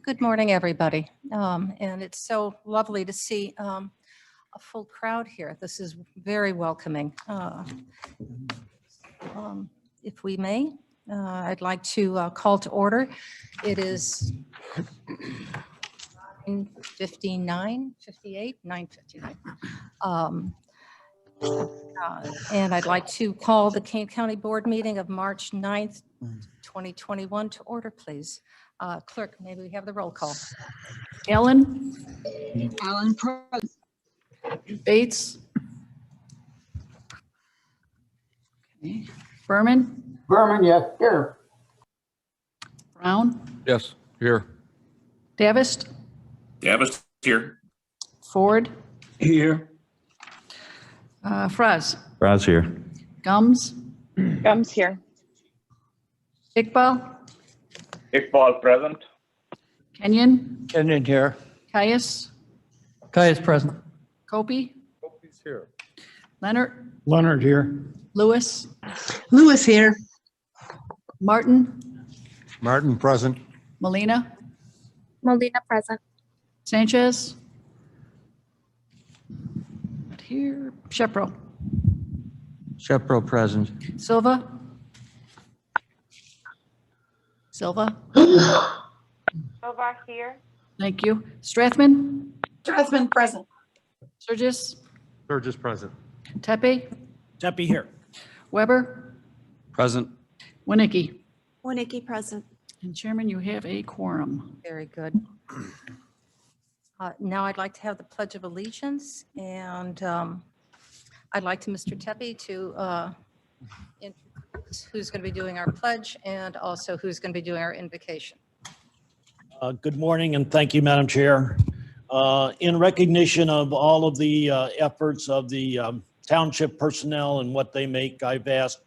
Good morning, everybody. And it's so lovely to see a full crowd here. This is very welcoming. If we may, I'd like to call to order. It is 9:59, 58, 9:59. And I'd like to call the Kane County Board meeting of March 9th, 2021 to order, please. Clerk, maybe we have the roll call. Allen, Present. Bates. Okay. Berman, Yes, here. Brown, Yes, here. Davist, Davis here. Ford, Here. Fraz, Brad's here. Gums, Gums here. Iqbal, Iqbal present. Kenyon, Kenyon here. Caius, Caius present. Kopi, He's here. Leonard, Leonard here. Lewis, Lewis here. Martin, Martin present. Molina, Molina present. Sanchez. Not here. Shepro, Shepro present. Silva. Silva, Silva here. thank you. Strathman, Strathman present. Surgis, Burgess present. Tepe, Deppie here. Weber, Present. Winnicki. Winnicki present. And Chairman, you have a quorum. Very good. Now I'd like to have the Pledge of Allegiance, and I'd like to Mr. Tepe to introduce who's going to be doing our pledge and also who's going to be doing our invocation. Good morning, and thank you, Madam Chair. In recognition of all of the efforts of the township personnel and what they make, I've asked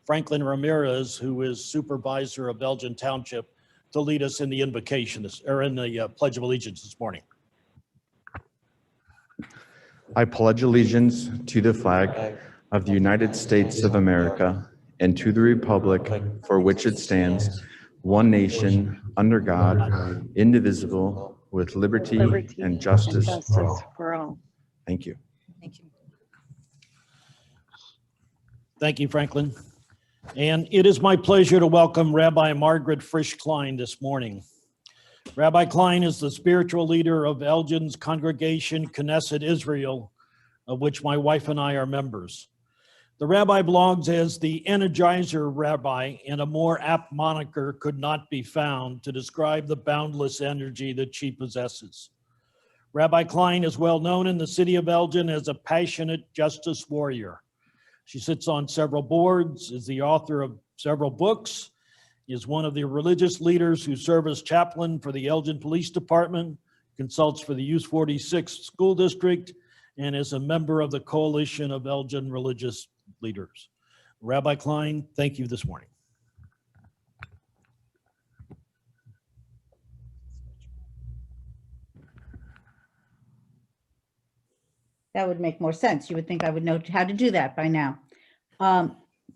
Franklin Ramirez, who is supervisor of Elgin Township, to lead us in the invocation, or in the Pledge of Allegiance this morning. I pledge allegiance to the flag of the United States of America and to the republic for which it stands, one nation, under God, indivisible, with liberty and justice for all. Thank you. Thank you. Thank you, Franklin. And it is my pleasure to welcome Rabbi Margaret Frisch Klein this morning. Rabbi Klein is the spiritual leader of Elgin's congregation, Knesset Israel, of which my wife and I are members. The rabbi blogs as the Energizer Rabbi, and a more apt moniker could not be found to describe the boundless energy that she possesses. Rabbi Klein is well known in the city of Elgin as a passionate justice warrior. She sits on several boards, is the author of several books, is one of the religious leaders who serve as chaplain for the Elgin Police Department, consults for the Youth 46 School District, and is a member of the Coalition of Elgin Religious Leaders. Rabbi Klein, thank you this morning. That would make more sense. You would think I would know how to do that by now.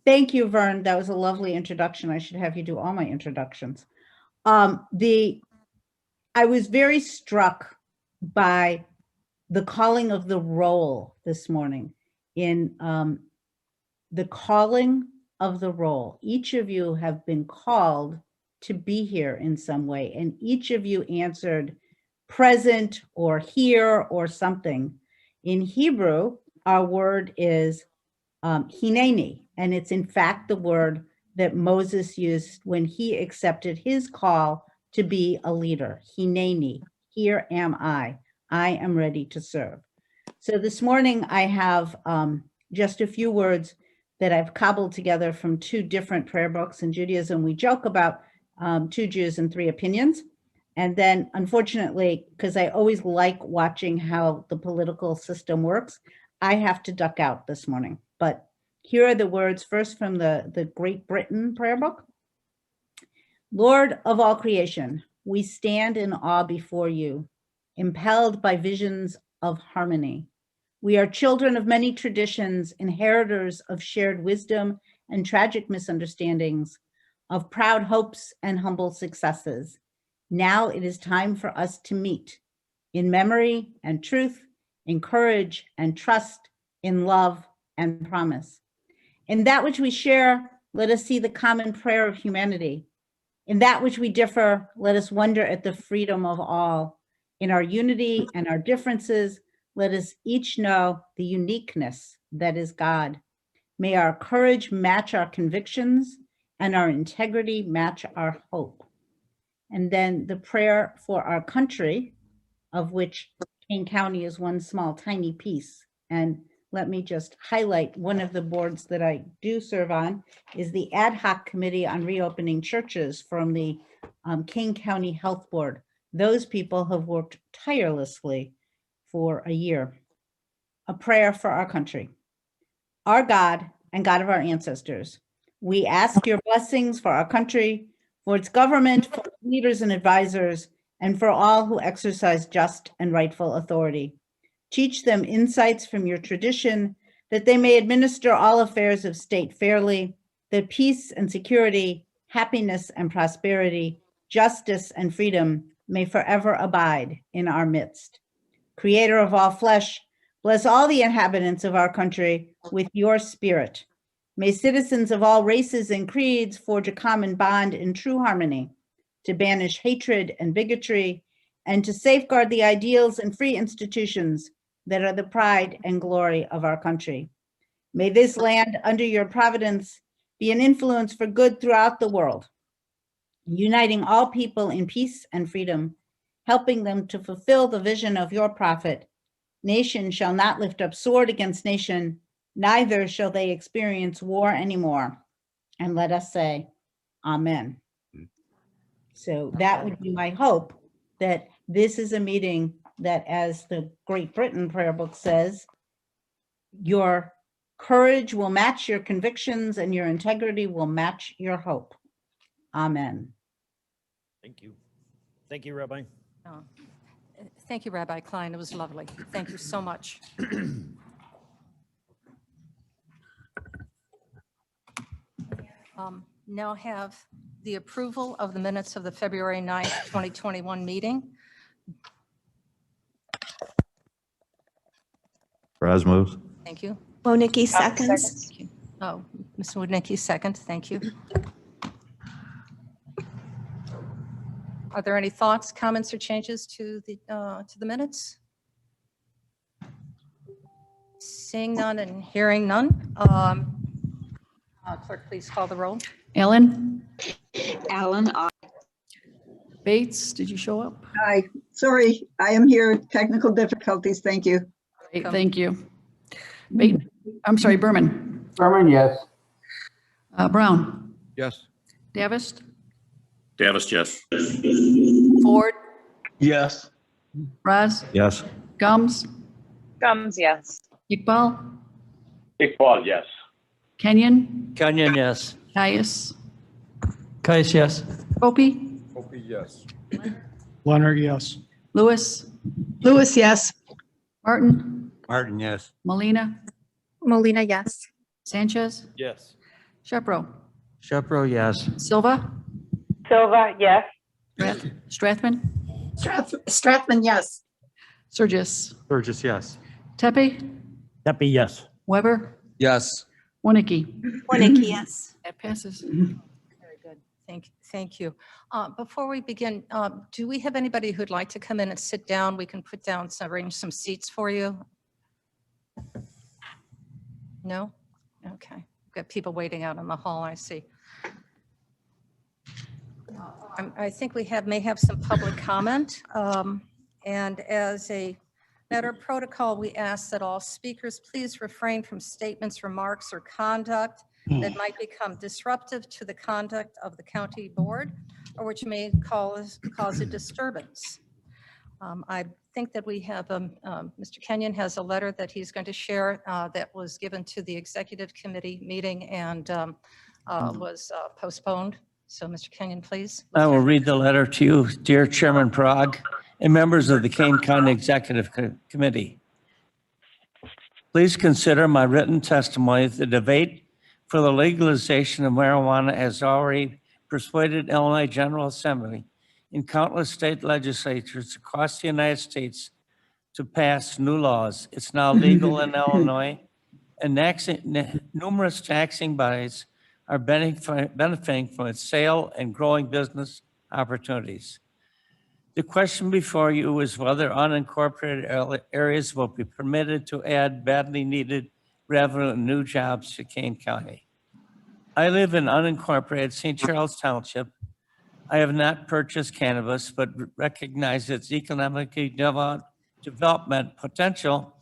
Thank you, Vern. That was a lovely introduction. I should have you do all my introductions. I was very struck by the calling of the roll this morning. In the calling of the roll, each of you have been called to be here in some way, and each of you answered present or here or something. In Hebrew, our word is hineni, and it's in fact the word that Moses used when he accepted his call to be a leader. Hineni, here am I am ready to serve. So this morning I have just a few words that I've cobbled together from two different prayer books. In Judaism, we joke about 2 Jews and 3 opinions. And then, unfortunately, because I always like watching how the political system works, I have to duck out this morning. But here are the words, first from the Great Britain prayer book. Lord of all creation, we stand in awe before you, impelled by visions of harmony. We are children of many traditions, inheritors of shared wisdom and tragic misunderstandings, of proud hopes and humble successes. Now it is time for us to meet in memory and truth, in courage and trust, in love and promise. In that which we share, let us see the common prayer of humanity. In that which we differ, let us wonder at the freedom of all. In our unity and our differences, let us each know the uniqueness that is God. May our courage match our convictions and our integrity match our hope. And then the prayer for our country, of which Kane County is one small, tiny piece. And let me just highlight one of the boards that I do serve on is the Ad Hoc Committee on Reopening Churches from the Kane County Health Board. Those people have worked tirelessly for a year. A prayer for our country. Our God and God of our ancestors, we ask your blessings for our country, for its government, for its leaders and advisors, and for all who exercise just and rightful authority. Teach them insights from your tradition, that they may administer all affairs of state fairly, that peace and security, happiness and prosperity, justice and freedom may forever abide in our midst. Creator of all flesh, bless all the inhabitants of our country with your spirit. May citizens of all races and creeds forge a common bond in true harmony, to banish hatred and bigotry, and to safeguard the ideals and free institutions that are the pride and glory of our country. May this land under your providence be an influence for good throughout the world, uniting all people in peace and freedom, helping them to fulfill the vision of your prophet. Nation shall not lift up sword against nation, neither shall they experience war anymore. And let us say, Amen. So that would be my hope, that this is a meeting that, as the Great Britain prayer book says, your courage will match your convictions and your integrity will match your hope. Amen. Thank you. Thank you, Rabbi. Oh, thank you, Rabbi Klein. It was lovely. Thank you so much. Now have the approval of the minutes of the February 9th, 2021 meeting. Raz moves. Thank you. Wonicky seconds. Oh, Ms. Wodnicki, second. Thank you. Are there any thoughts, comments, or changes to the minutes? Seeing none and hearing none. Clerk, please call the roll. Ellen? Alan, aye. Bates, did you show up? Hi, sorry, I am here. Technical difficulties. Thank you. Great, thank you. I'm sorry, Berman. Berman, yes. Brown? Yes. Davis? Davis, yes. Ford? Yes. Raz? Yes. Gums? Gums, yes. Iqbal? Iqbal, yes. Kenyon? Kenyon, yes. Caius? Caius, yes. Opie? Opie, yes. Leonard, yes. Lewis? Lewis, yes. Martin? Martin, yes. Molina? Molina, yes. Sanchez? Yes. Shepro? Shepro, yes. Silva? Silva, yes. Strathman? Strathman, yes. Surgis? Burgess, yes. Tepe? Tepe, yes. Weber? Yes. Wonicky? Wonicky, yes. That passes. Very good. Thank you. Before we begin, do we have anybody who'd like to come in and sit down? We can put down arrange some seats for you. No? Okay. We've got people waiting out in the hall, I see. I think we may have some public comment. And as a matter of protocol, we ask that all speakers please refrain from statements, remarks, or conduct that might become disruptive to the conduct of the county board or which may cause a disturbance. I think that we have, Mr. Kenyon has a letter that he's going to share that was given to the executive committee meeting and was postponed. So Mr. Kenyon, please. I will read the letter to you, dear Chairman Prague and members of the Kane County Executive Committee. Please consider my written testimony. The debate for the legalization of marijuana has already persuaded Illinois General Assembly in countless state legislatures across the United States to pass new laws. It's now legal in Illinois, and numerous taxing bodies are benefiting from its sale and growing business opportunities. The question before you is whether unincorporated areas will be permitted to add badly needed revenue and new jobs to Kane County. I live in unincorporated St. Charles Township. I have not purchased cannabis, but recognize its economic development potential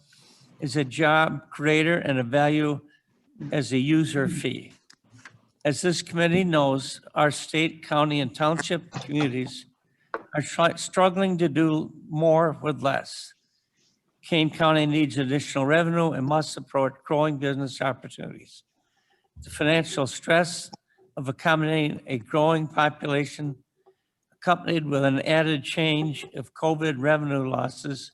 as a job creator and a value as a user fee. As this committee knows, our state, county, and township communities are struggling to do more with less. Kane County needs additional revenue and must support growing business opportunities. The financial stress of accommodating a growing population accompanied with an added change of COVID revenue losses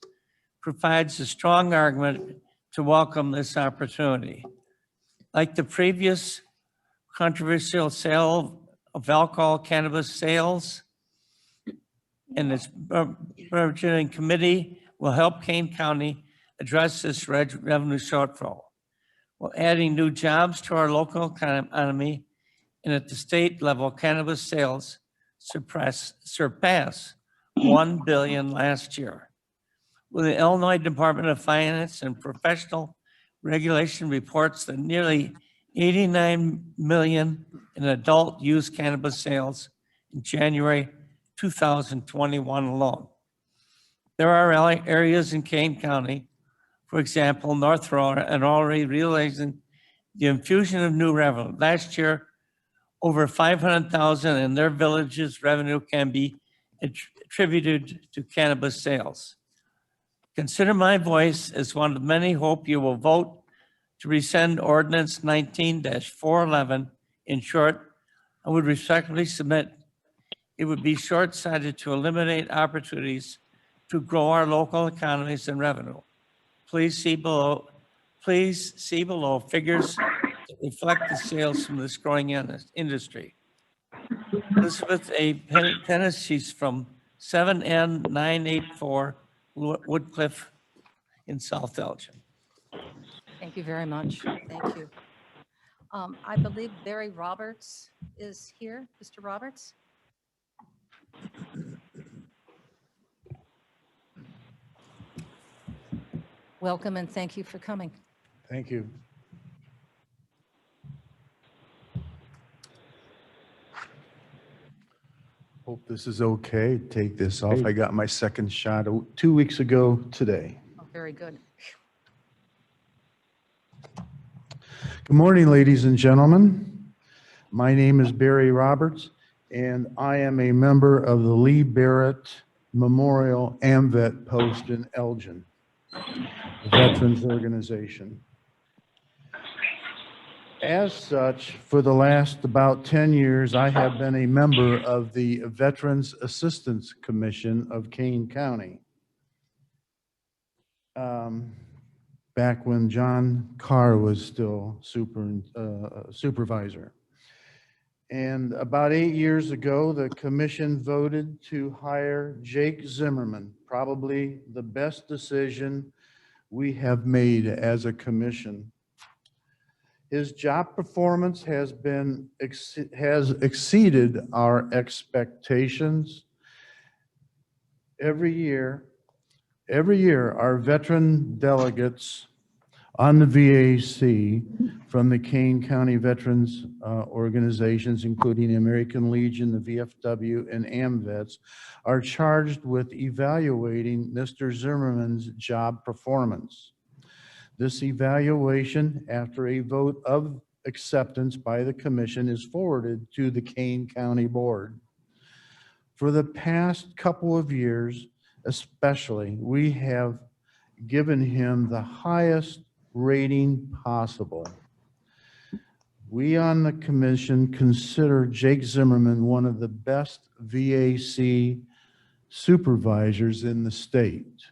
provides a strong argument to welcome this opportunity. Like the previous controversial sale of alcohol cannabis sales, and its burgeoning committee will help Kane County address this revenue shortfall, while adding new jobs to our local economy, and at the state level, cannabis sales surpass 1 billion last year. With the Illinois Department of Finance and Professional Regulation reports that nearly 89 million in adult use cannabis sales in January 2021 alone. There are areas in Kane County, for example, North Aurora, and already realizing the infusion of new revenue. Last year, over 500,000 in their villages' revenue can be attributed to cannabis sales. Consider my voice as one of many. Hope you will vote to rescind Ordinance 19-411. In short, I would respectfully submit it would be short-sighted to eliminate opportunities to grow our local economies and revenue. Please see below figures that reflect the sales from this growing industry. Elizabeth A. Pennis, she's from 7N984 Woodcliff in South Elgin. Thank you very much. Thank you. I believe Barry Roberts is here. Mr. Roberts? Welcome and thank you for coming. Thank you. Hope this is okay. Take this off. I got my second shot 2 weeks ago today. Oh, very good. Good morning, ladies and gentlemen. My name is Barry Roberts, and I am a member of the Lee Barrett Memorial AMVET Post in Elgin, a veterans organization. As such, for the last about 10 years, I have been a member of the Veterans Assistance Commission of Kane County. Back when John Carr was still supervisor. And about 8 years ago, the commission voted to hire Jake Zimmerman, probably the best decision we have made as a commission. His job performance has exceeded our expectations. Every year, our veteran delegates on the VAC from the Kane County Veterans organizations, including the American Legion, the VFW, and AMVETS, are charged with evaluating Mr. Zimmerman's job performance. This evaluation, after a vote of acceptance by the commission, is forwarded to the Kane County Board. For the past couple of years, especially, we have given him the highest rating possible. We on the commission consider Jake Zimmerman one of the best VAC supervisors in the state.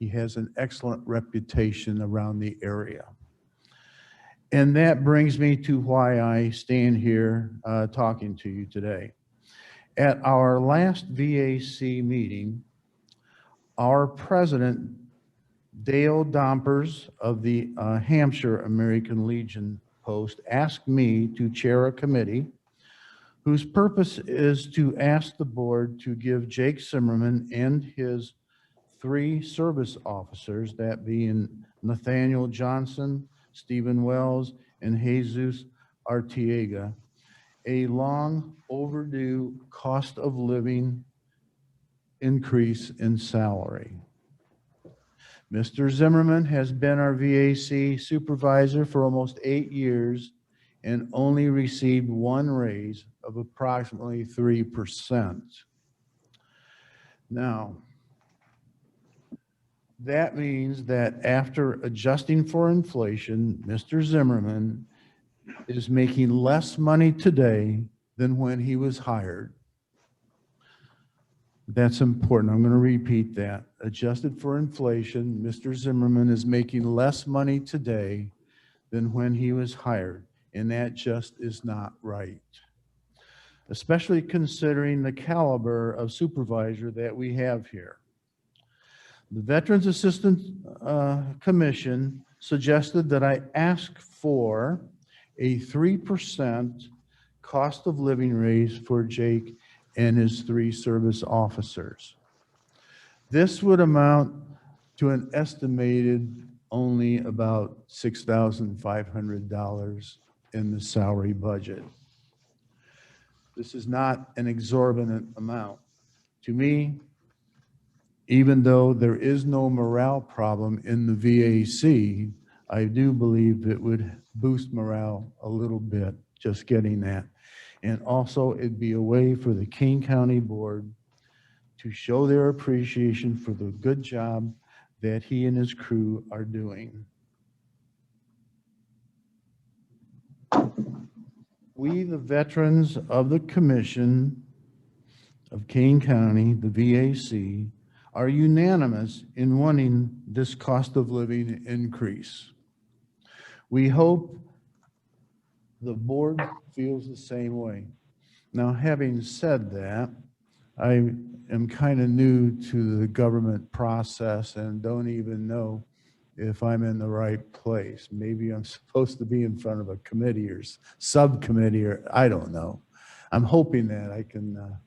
He has an excellent reputation around the area. And that brings me to why I stand here talking to you today. At our last VAC meeting, our president, Dale Dompers of the Hampshire American Legion Post, asked me to chair a committee whose purpose is to ask the board to give Jake Zimmerman and his 3 service officers, that being Nathaniel Johnson, Stephen Wells, and Jesus Artiega, a long overdue cost of living increase in salary. Mr. Zimmerman has been our VAC supervisor for almost 8 years and only received 1 raise of approximately 3%. Now, that means that after adjusting for inflation, Mr. Zimmerman is making less money today than when he was hired. That's important. I'm going to repeat that. Adjusted for inflation, Mr. Zimmerman is making less money today than when he was hired, and that just is not right, especially considering the caliber of supervisor that we have here. The Veterans Assistance Commission suggested that I ask for a 3% cost of living raise for Jake and his 3 service officers. This would amount to an estimated only about $6,500 in the salary budget. This is not an exorbitant amount. To me, even though there is no morale problem in the VAC, I do believe it would boost morale a little bit, just getting that. And also, it'd be a way for the Kane County Board to show their appreciation for the good job that he and his crew are doing. We, the veterans of the Commission of Kane County, the VAC, are unanimous in wanting this cost of living increase. We hope the board feels the same way. Now, having said that, I am kind of new to the government process and don't even know if I'm in the right place. Maybe I'm supposed to be in front of a committee or subcommittee, or I don't know. I'm hoping that I can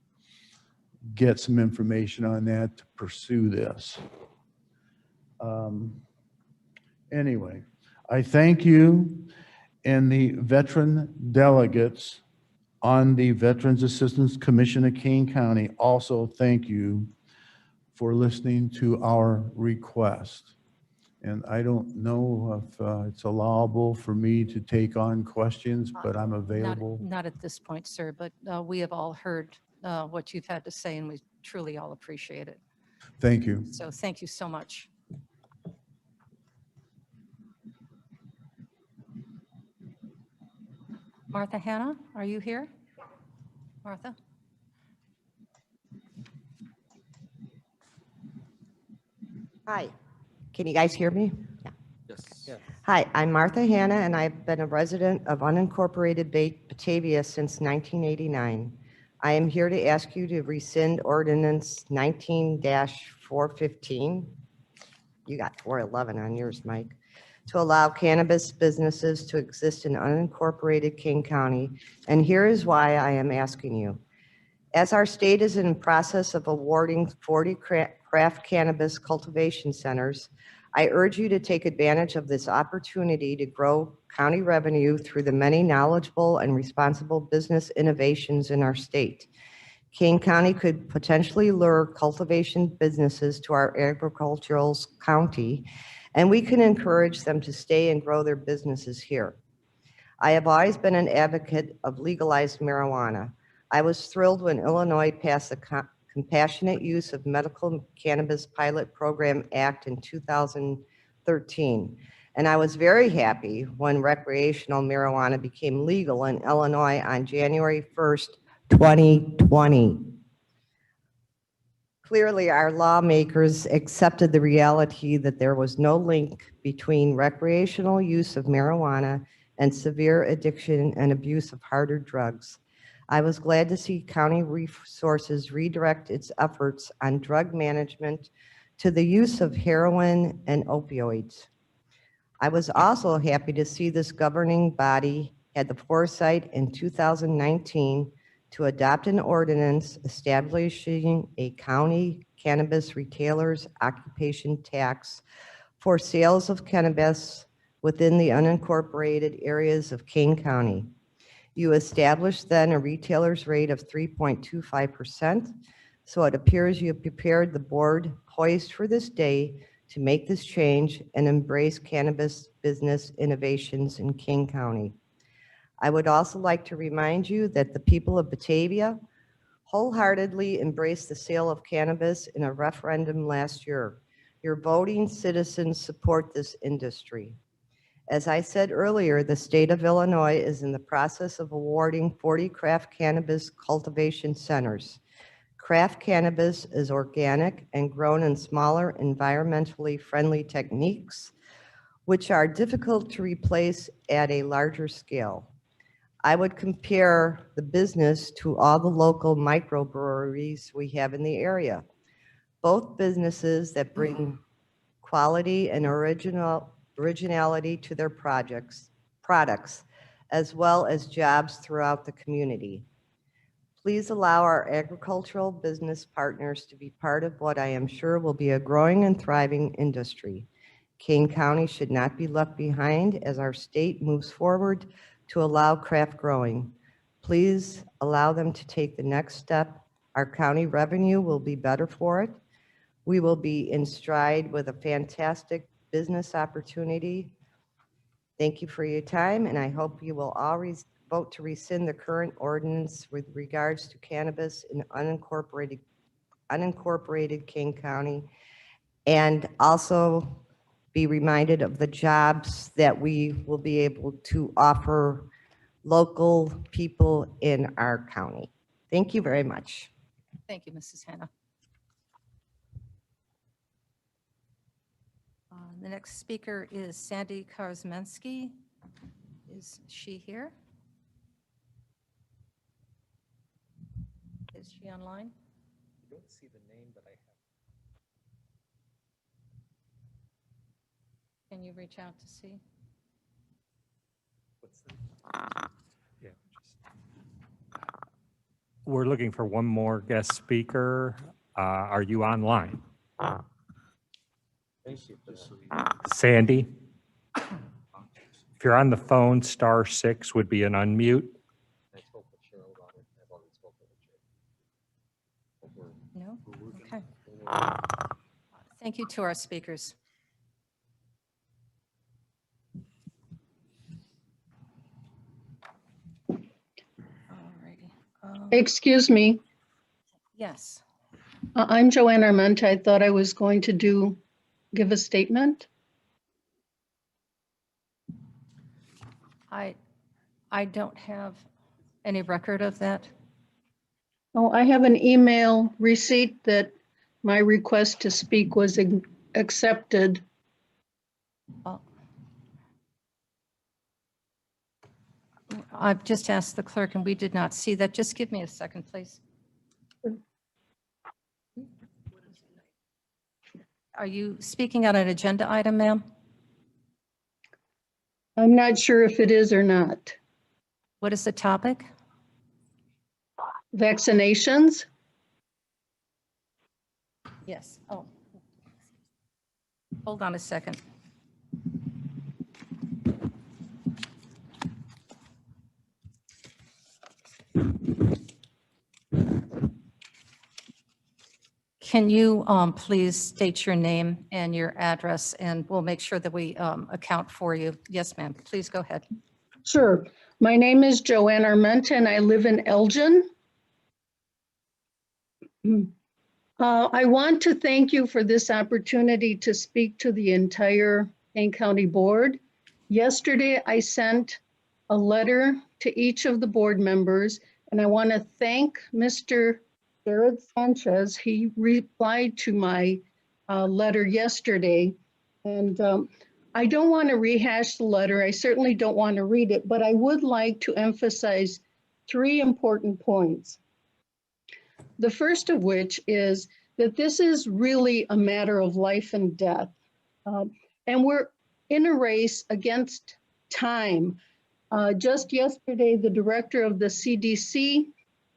get some information on that to pursue this. Anyway, I thank you and the veteran delegates on the Veterans Assistance Commission of Kane County. Also, thank you for listening to our request. And I don't know if it's allowable for me to take on questions, but I'm available. Not at this point, sir, but we have all heard what you've had to say, and we truly all appreciate it. Thank you. So thank you so much. Martha Hanna, are you here? Martha? Hi, can you guys hear me? Yeah. Yes. Hi, I'm Martha Hanna, and I've been a resident of unincorporated Batavia since 1989. I am here to ask you to rescind ordinance 19-415. You got 411 on yours, Mike. To allow cannabis businesses to exist in unincorporated Kane County, and here is why I am asking you. As our state is in process of awarding 40 craft cannabis cultivation centers, I urge you to take advantage of this opportunity to grow county revenue through the many knowledgeable and responsible business innovations in our state. Kane County could potentially lure cultivation businesses to our agricultural county, and we can encourage them to stay and grow their businesses here. I have always been an advocate of legalized marijuana. I was thrilled when Illinois passed the Compassionate Use of Medical Cannabis Pilot Program Act in 2013. And I was very happy when recreational marijuana became legal in Illinois on January 1st, 2020. Clearly, our lawmakers accepted the reality that there was no link between recreational use of marijuana and severe addiction and abuse of harder drugs. I was glad to see county resources redirect its efforts on drug management to the use of heroin and opioids. I was also happy to see this governing body had the foresight in 2019 to adopt an ordinance establishing a county cannabis retailer's occupation tax for sales of cannabis within the unincorporated areas of Kane County. You established then a retailer's rate of 3.25%, so it appears you have prepared the board poised for this day to make this change and embrace cannabis business innovations in King County. I would also like to remind you that the people of Batavia wholeheartedly embraced the sale of cannabis in a referendum last year. Your voting citizens support this industry. As I said earlier, the state of Illinois is in the process of awarding 40 craft cannabis cultivation centers. Craft cannabis is organic and grown in smaller, environmentally friendly techniques, which are difficult to replace at a larger scale. I would compare the business to all the local microbreweries we have in the area. Both businesses that bring quality and originality to their products, as well as jobs throughout the community. Please allow our agricultural business partners to be part of what I am sure will be a growing and thriving industry. Kane County should not be left behind as our state moves forward to allow craft growing. Please allow them to take the next step. Our county revenue will be better for it. We will be in stride with a fantastic business opportunity. Thank you for your time, and I hope you will all vote to rescind the current ordinance with regards to cannabis in unincorporated King County, and also be reminded of the jobs that we will be able to offer local people in our county. Thank you very much. Thank you, Mrs. Hannah. The next speaker is Sandy Karzmensky. Is she here? Is she online? I don't see the name, but I have. Can you reach out to see? What's the? Yeah. We're looking for one more guest speaker. Are you online? Sandy? If you're on the phone, *6 would be an unmute. No? Okay. Thank you to our speakers. Alrighty. Excuse me, Yes. I'm Joanne Arment. I thought I was going to give a statement. I don't have any record of that. Oh, I have an email receipt that my request to speak was accepted. Oh. I've just asked the clerk and we did not see that. Just give me a second, please. Are you speaking on an agenda item, ma'am? I'm not sure if it is or not. What is the topic? Vaccinations? Yes. Oh. Hold on a second. Can you please state your name and your address, and we'll make sure that we account for you. Yes, ma'am. Please go ahead. Sure. My name is Joanne Arment and I live in Elgin. I want to thank you for this opportunity to speak to the entire Kane County Board. Yesterday, I sent a letter to each of the board members, and I want to thank Mr. Jared Sanchez. He replied to my letter yesterday, and I don't want to rehash the letter. I certainly don't want to read it, but I would like to emphasize three important points. The first of which is that this is really a matter of life and death. And we're in a race against time. Just yesterday, the director of the CDC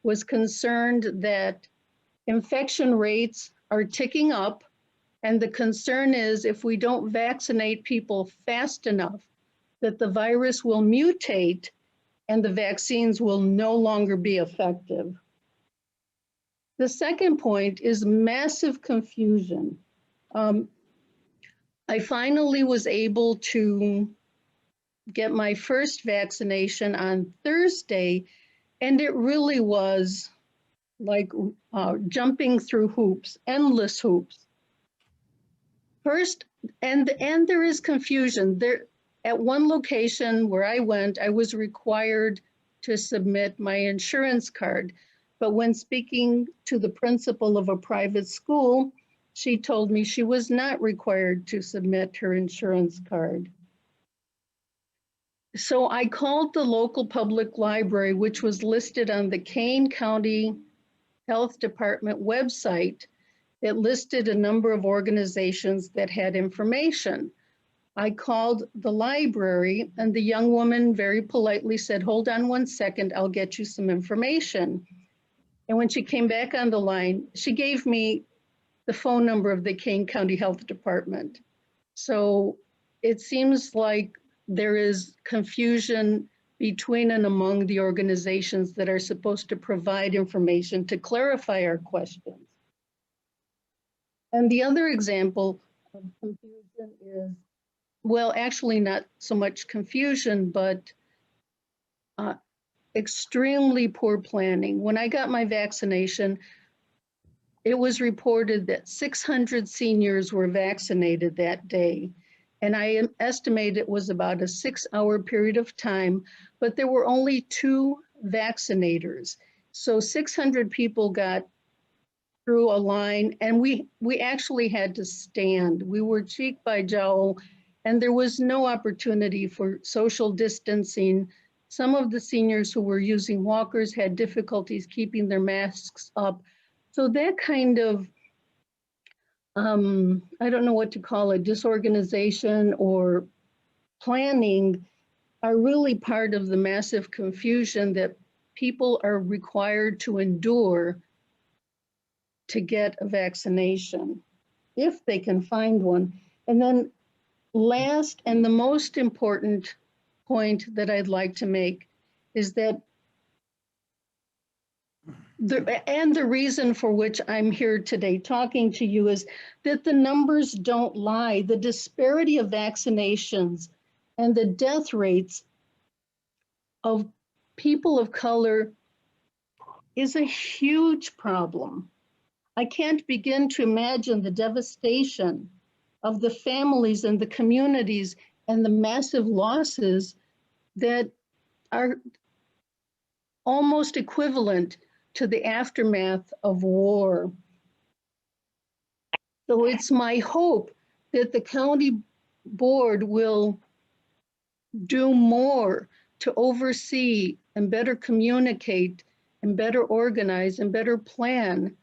was concerned that infection rates are ticking up. And the concern is if we don't vaccinate people fast enough, that the virus will mutate and the vaccines will no longer be effective. The second point is massive confusion. I finally was able to get my first vaccination on Thursday, and it really was like jumping through hoops, endless hoops. First, and there is confusion. There, at one location where I went, I was required to submit my insurance card. But when speaking to the principal of a private school, she told me she was not required to submit her insurance card. So I called the local public library, which was listed on the Kane County Health Department website. It listed a number of organizations that had information. I called the library and the young woman very politely said, hold on one second, I'll get you some information. And when she came back on the line, she gave me the phone number of the Kane County Health Department. So it seems like there is confusion between and among the organizations that are supposed to provide information to clarify our questions. And the other example of confusion is, well, actually not so much confusion, but extremely poor planning. When I got my vaccination, it was reported that 600 seniors were vaccinated that day. And I estimate it was about a 6-hour period of time, but there were only 2 vaccinators. So 600 people got through a line and we actually had to stand. We were cheek by jowl and there was no opportunity for social distancing. Some of the seniors who were using walkers had difficulties keeping their masks up. So that kind of, I don't know what to call it, disorganization or planning are really part of the massive confusion that people are required to endure to get a vaccination, if they can find one. And then last and the most important point that I'd like to make is that the reason for which I'm here today talking to you is that the numbers don't lie. The disparity of vaccinations and the death rates of people of color is a huge problem. I can't begin to imagine the devastation of the families and the communities and the massive losses that are almost equivalent to the aftermath of war. So it's my hope that the county board will do more to oversee and better communicate and better organize and better plan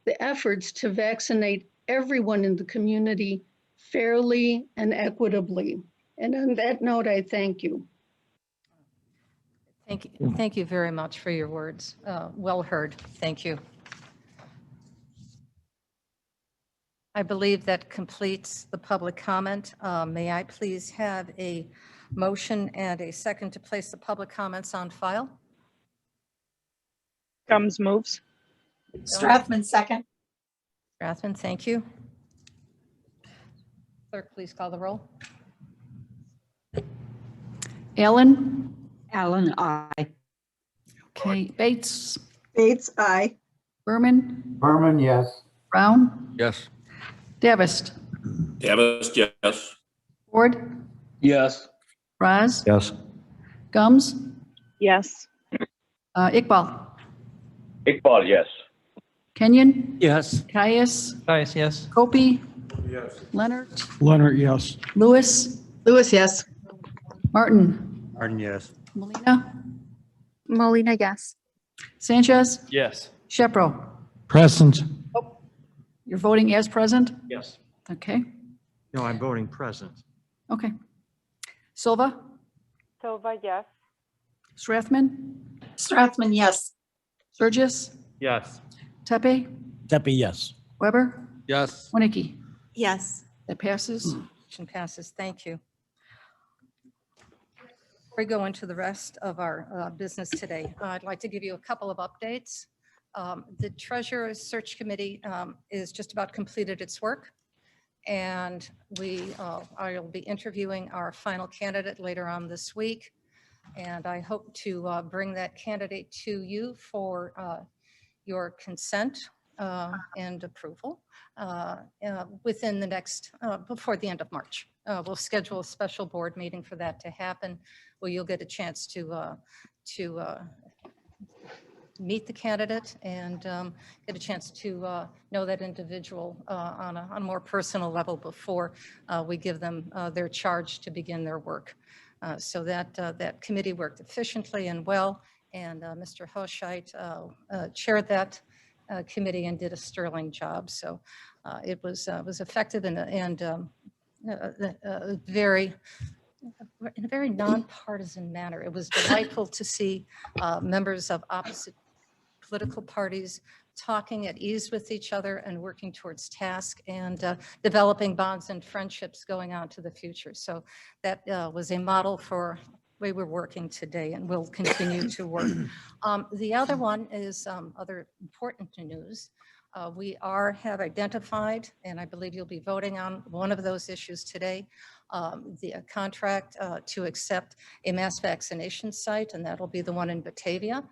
the efforts to vaccinate everyone in the community fairly and equitably. And on that note, I thank you. Thank you. Thank you very much for your words. Well heard. Thank you. I believe that completes the public comment. May I please have a motion and a second to place the public comments on file? Gums moves. Strathman, second. Strathman, thank you. Clerk, please call the roll. Allen. Allen, aye. Okay. Bates. Bates, aye. Berman. Berman, yes. Brown. Yes. Davis. Davis, yes. Ford. Yes. Raz. Yes. Gums. Yes. Iqbal. Iqbal, yes. Kenyon. Yes. Caius. Caius, yes. Copey. Yes. Leonard. Leonard, yes. Lewis. Lewis, yes. Martin. Martin, yes. Molina. Molina, yes. Sanchez, Yes. Shepro. Present. You're voting as present? Yes. Okay, No, I'm voting present. okay. Silva, Silva, yes. Strathman, Strathman, yes. Burgess, Yes. Tepe, Tepe, yes. Weber, Yes. Winnicke. Yes. That passes. Motion passes. Thank you. Before we go into the rest of our business today, I'd like to give you a couple of updates. The Treasurer's Search Committee is just about completed its work, and I will be interviewing our final candidate later on this week, and I hope to bring that candidate to you for your consent and approval within the next, before the end of March. We'll schedule a special board meeting for that to happen, where you'll get a chance to meet the candidate and get a chance to know that individual on a more personal level before we give them their charge to begin their work. So that committee worked efficiently and well, and Mr. Hoshite chaired that committee and did a sterling job. So it was effective and very in a very nonpartisan manner. It was delightful to see members of opposite political parties talking at ease with each other and working towards task and developing bonds and friendships going on to the future. So that was a model for the way we're working today and will continue to work. The other one is other important news. We have identified, and I believe you'll be voting on one of those issues today, the contract to accept a mass vaccination site, and that'll be the one in Batavia.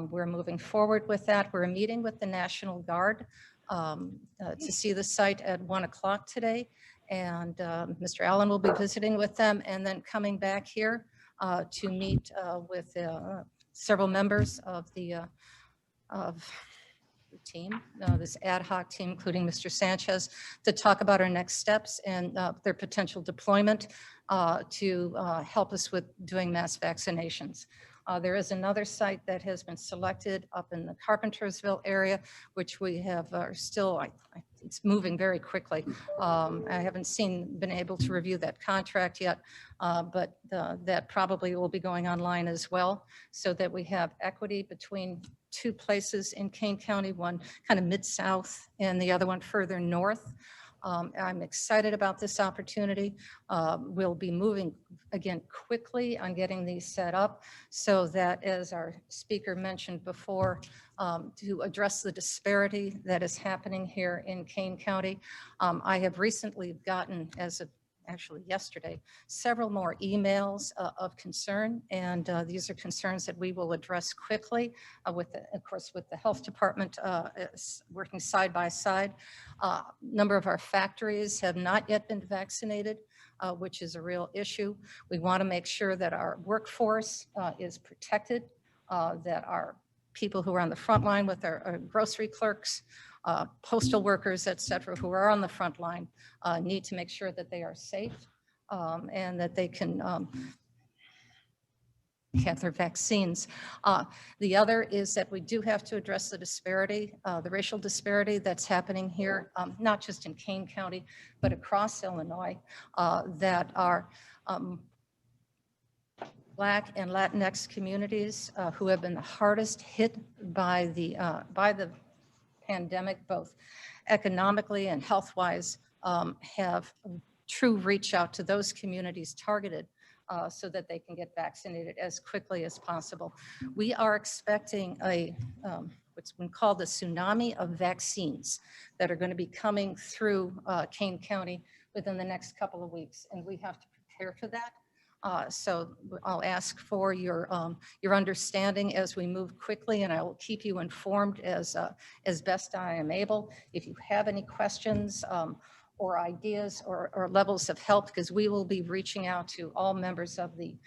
We're moving forward with that. We're meeting with the National Guard to see the site at 1 o'clock today. And Mr. Allen will be visiting with them and then coming back here to meet with several members of the team, this ad hoc team, including Mr. Sanchez, to talk about our next steps and their potential deployment to help us with doing mass vaccinations. There is another site that has been selected up in the Carpentersville area, which we have still, it's moving very quickly. I haven't been able to review that contract yet, but that probably will be going online as well, so that we have equity between two places in Kane County, one kind of mid-south and the other one further north. I'm excited about this opportunity. We'll be moving again quickly on getting these set up so that, as our speaker mentioned before, to address the disparity that is happening here in Kane County. I have recently gotten, as of actually yesterday, several more emails of concern, and these are concerns that we will address quickly with, of course, with the health department working side by side. A number of our factories have not yet been vaccinated, which is a real issue. We want to make sure that our workforce is protected, that our people who are on the front line with our grocery clerks, postal workers, et cetera, who are on the front line need to make sure that they are safe and that they can have their vaccines. The other is that we do have to address the disparity, the racial disparity that's happening here, not just in Kane County, but across Illinois, that are Black and Latinx communities who have been the hardest hit by the pandemic, both economically and health-wise, have true reach out to those communities targeted so that they can get vaccinated as quickly as possible. We are expecting what's been called a tsunami of vaccines that are going to be coming through Kane County within the next couple of weeks, and we have to prepare for that. So I'll ask for your understanding as we move quickly, and I will keep you informed as best I am able. If you have any questions or ideas or levels of help, because we will be reaching out to all members of the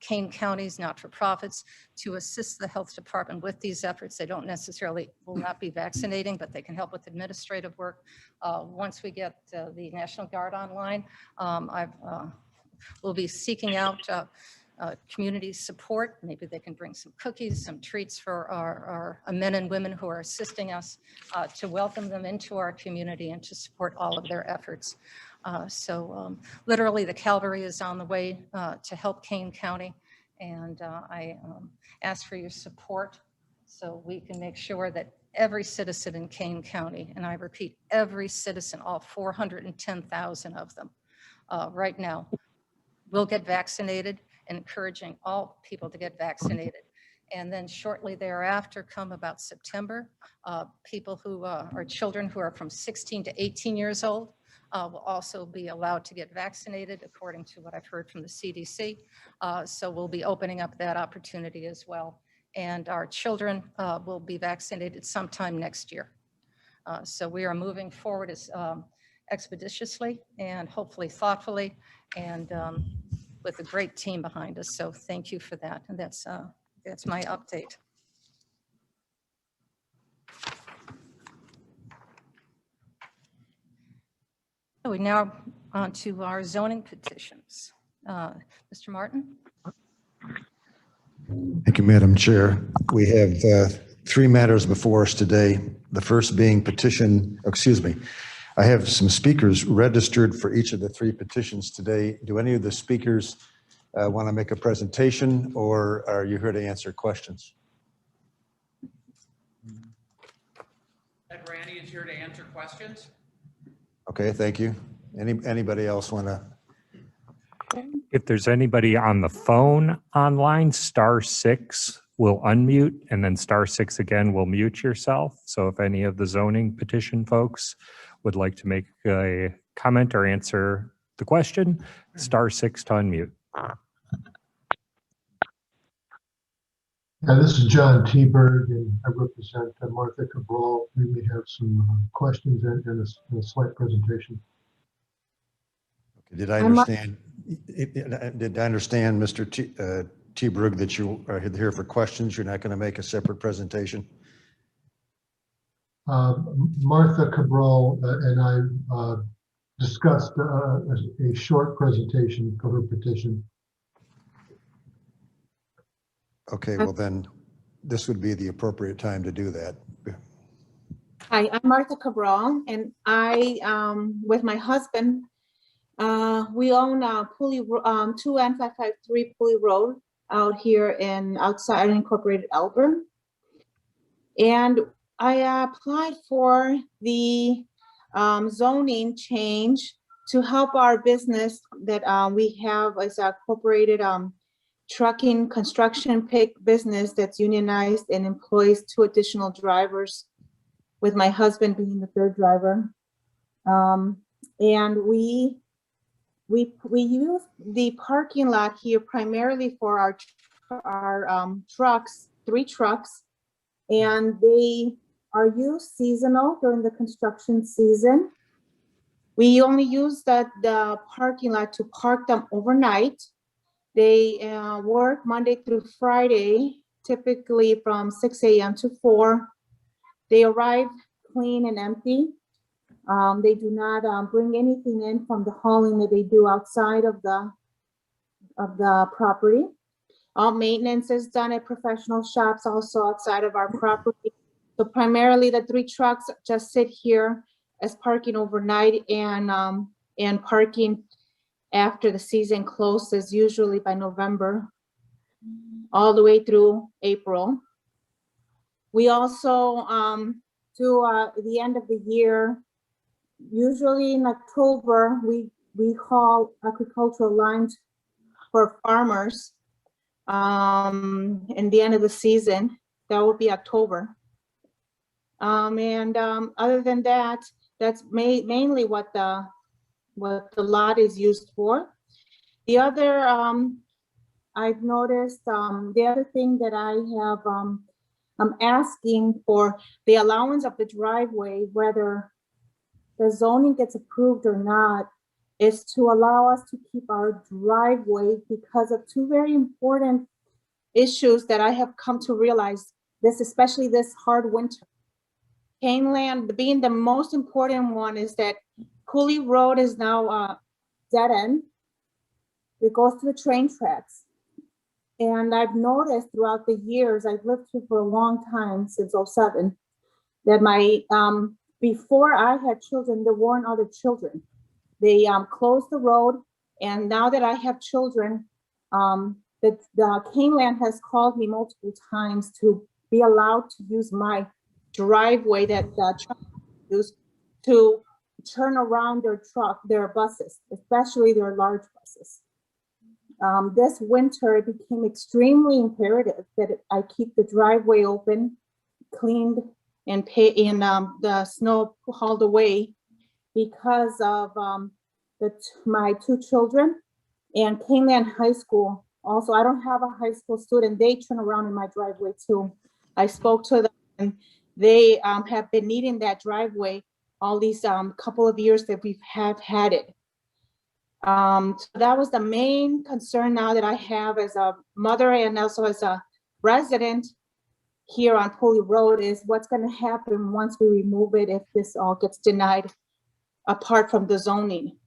Kane County's not-for-profits to assist the health department with these efforts. They will not be vaccinating, but they can help with administrative work. Once we get the National Guard online, we'll be seeking out community support. Maybe they can bring some cookies, some treats for our men and women who are assisting us to welcome them into our community and to support all of their efforts. Literally the cavalry is on the way to help Kane County, and I ask for your support so we can make sure that every citizen in Kane County, and I repeat, every citizen, all 410,000 of them right now, will get vaccinated, and encouraging all people to get vaccinated. And then shortly thereafter, come about September, people who are children who are from 16 to 18 years old will also be allowed to get vaccinated, according to what I've heard from the CDC. So we'll be opening up that opportunity as well. And our children will be vaccinated sometime next year. So we are moving forward as expeditiously and hopefully thoughtfully, and with a great team behind us. So thank you for that. And that's my update. So we now on to our zoning petitions. Mr. Martin? Thank you, Madam Chair. We have 3 matters before us today. The first being I have some speakers registered for each of the 3 petitions today. Do any of the speakers want to make a presentation, or are you here to answer questions? Ed Randy is here to answer questions. Okay, thank you. Anybody else want to? If there's anybody on the phone online, *6 will unmute, and then *6 again will mute yourself. So if any of the zoning petition folks would like to make a comment or answer the question, *6 to unmute. This is John Teberg, and I represent Martha Cabral. We may have some questions and a slight presentation. Did I understand, Mr. Teberg, that you are here for questions? You're not going to make a separate presentation? Martha Cabral and I discussed a short presentation for her petition. Okay, well then, this would be the appropriate time to do that. Hi, I'm Martha Cabral, and I, with my husband, we own Pulley, 21553 Pulley Road out here in outside unincorporated Elburn. And I applied for the zoning change to help our business that we have as a corporated trucking construction pick business that's unionized and employs 2 additional drivers, with my husband being the 3rd driver. And we use the parking lot here primarily for our trucks, 3 trucks, and they are used seasonal during the construction season. We only use the parking lot to park them overnight. They work Monday through Friday, typically from 6 a.m. to 4. They arrive clean and empty. They do not bring anything in from the hauling that they do outside of the property. All maintenance is done at professional shops also outside of our property. So primarily the 3 trucks just sit here as parking overnight and parking after the season closes, usually by November, all the way through April. We also do the end of the year, usually in October, we haul agricultural lines for farmers. In the end of the season, that would be October. Other than that, that's mainly what the lot is used for. The other, I've noticed, the other thing that I have, I'm asking for the allowance of the driveway, whether the zoning gets approved or not, is to allow us to keep our driveway because of 2 very important issues that I have come to realize, especially this hard winter. Caneland being the most important one is that Pulley Road is now dead end. It goes to the train tracks. And I've noticed throughout the years, I've lived here for a long time, since '07, that my, before I had children, there weren't other children. They closed the road, and now that I have children, the Kaneland has called me multiple times to be allowed to use my driveway that the truck used to turn around their buses, especially their large buses. This winter, it became extremely imperative that I keep the driveway open, cleaned, and the snow hauled away because of my two children and Kaneland High School. Also, I don't have a high school student. They turn around in my driveway too. I spoke to them, and they have been needing that driveway all these couple of years that we have had it. So that was the main concern now that I have as a mother and also as a resident here on Pulley Road, is what's going to happen once we remove it if this all gets denied apart from the zoning.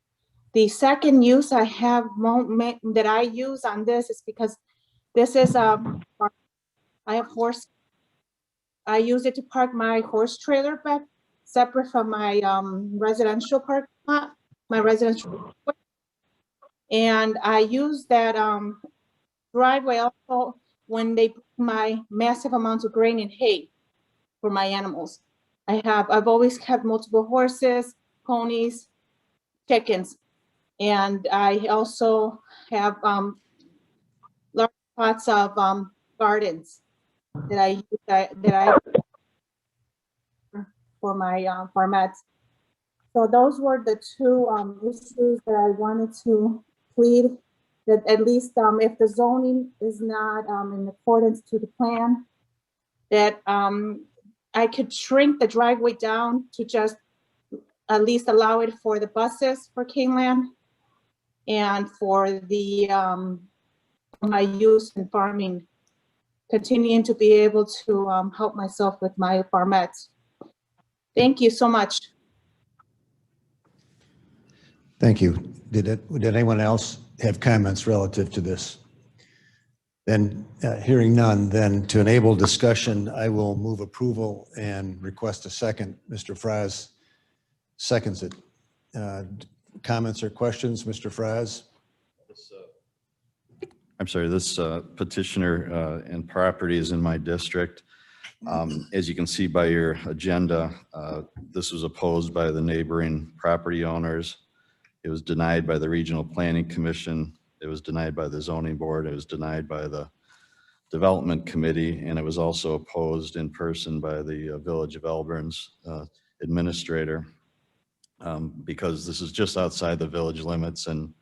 The second use I have that I use on this is because this is I have horse. I use it to park my horse trailer back separate from my residential parking lot, my residential. And I use that driveway also when they put my massive amounts of grain and hay for my animals. I've always kept multiple horses, ponies, chickens, and I also have large plots of gardens that I use for my farmettes. So those were the two issues that I wanted to plead, that at least if the zoning is not in accordance to the plan, that I could shrink the driveway down to just at least allow it for the buses for Kaneland and for the my use in farming, continuing to be able to help myself with my farmettes. Thank you so much. Thank you. Did anyone else have comments relative to this? Then, hearing none, then to enable discussion, I will move approval and request a second. Mr. Fries seconds it. Comments or questions, Mr. Fries? I'm sorry, this petitioner and property is in my district. As you can see by your agenda, this was opposed by the neighboring property owners. It was denied by the Regional Planning Commission. It was denied by the Zoning Board. It was denied by the Development Committee, and it was also opposed in person by the Village of Elburn's administrator, because this is just outside the village limits, and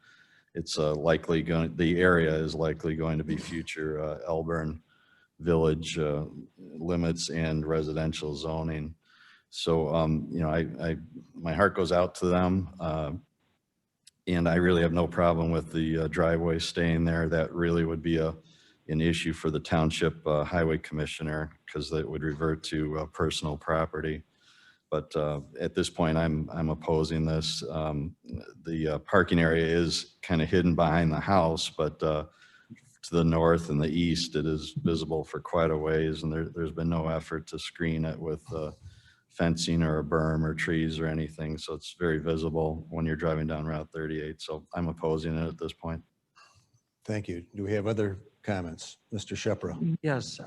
it's the area is likely going to be future Elburn Village limits and residential zoning. So, my heart goes out to them. And I really have no problem with the driveway staying there. That really would be an issue for the township highway commissioner, because that would revert to personal property. But at this point, I'm opposing this. The parking area is kind of hidden behind the house, but to the north and the east, it is visible for quite a ways, and there's been no effort to screen it with fencing or a berm or trees or anything. So it's very visible when you're driving down Route 38. So I'm opposing it at this point. Thank you. Do we have other comments? Mr. Shepro? Yes,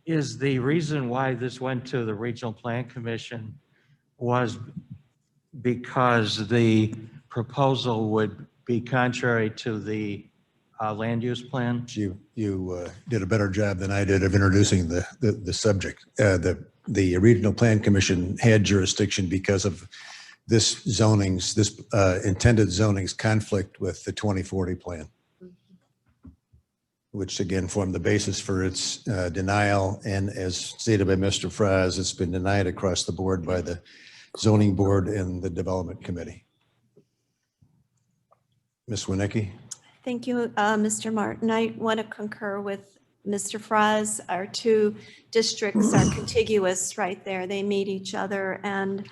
is the reason why this went to the Regional Plan Commission was because the proposal would be contrary to the land use plan? You did a better job than I did of introducing the subject. The Regional Plan Commission had jurisdiction because of this intended zoning's conflict with the 2040 plan, which again formed the basis for its denial. And as stated by Mr. Fries, it's been denied across the board by the Zoning Board and the Development Committee. Ms. Winicki? Thank you, Mr. Martin. I want to concur with Mr. Fries. Our two districts are contiguous right there. They meet each other. And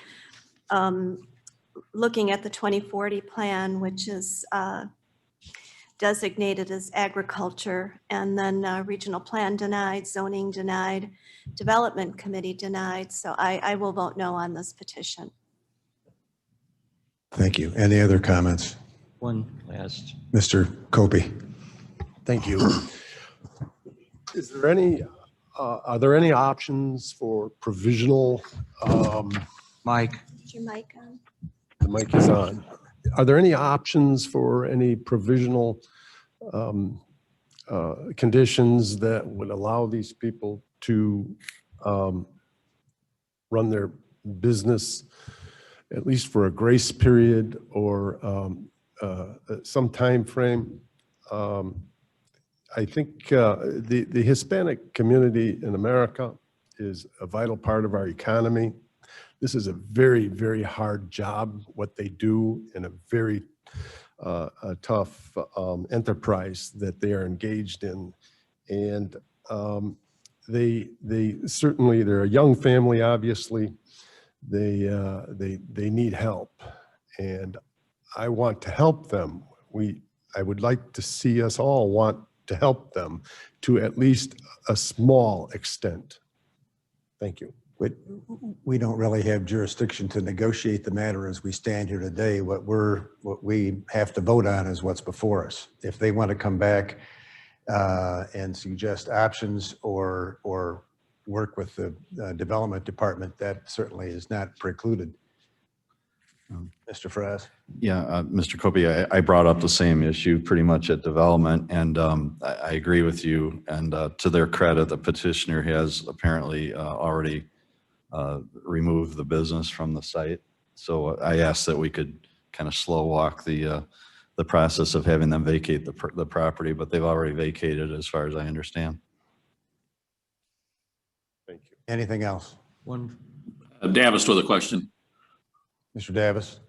looking at the 2040 plan, which is designated as agriculture, and then regional plan denied, zoning denied, development committee denied. So I will vote no on this petition. Thank you. Any other comments? One last. Mr. Copey? Thank you. Is there any, are there any options for provisional, Mike? Is your mic on? the mic is on. Are there any options for any provisional conditions that would allow these people to run their business, at least for a grace period or some time frame? I think the Hispanic community in America is a vital part of our economy. This is a very, very hard job, what they do, and a very tough enterprise that they are engaged in. And they certainly, they're a young family, obviously. They need help, and I want to help them. I would like to see us all want to help them to at least a small extent. Thank you. We don't really have jurisdiction to negotiate the matter as we stand here today. What we have to vote on is what's before us. If they want to come back and suggest options or work with the development department, that certainly is not precluded. Mr. Fraz? Yeah, Mr. Copey, I brought up the same issue pretty much at development, and I agree with you. And to their credit, the petitioner has apparently already removed the business from the site. So I asked that we could kind of slow walk the process of having them vacate the property, but they've already vacated as far as I understand. Thank you. Anything else? One. Davis with a question. Mr. Davis?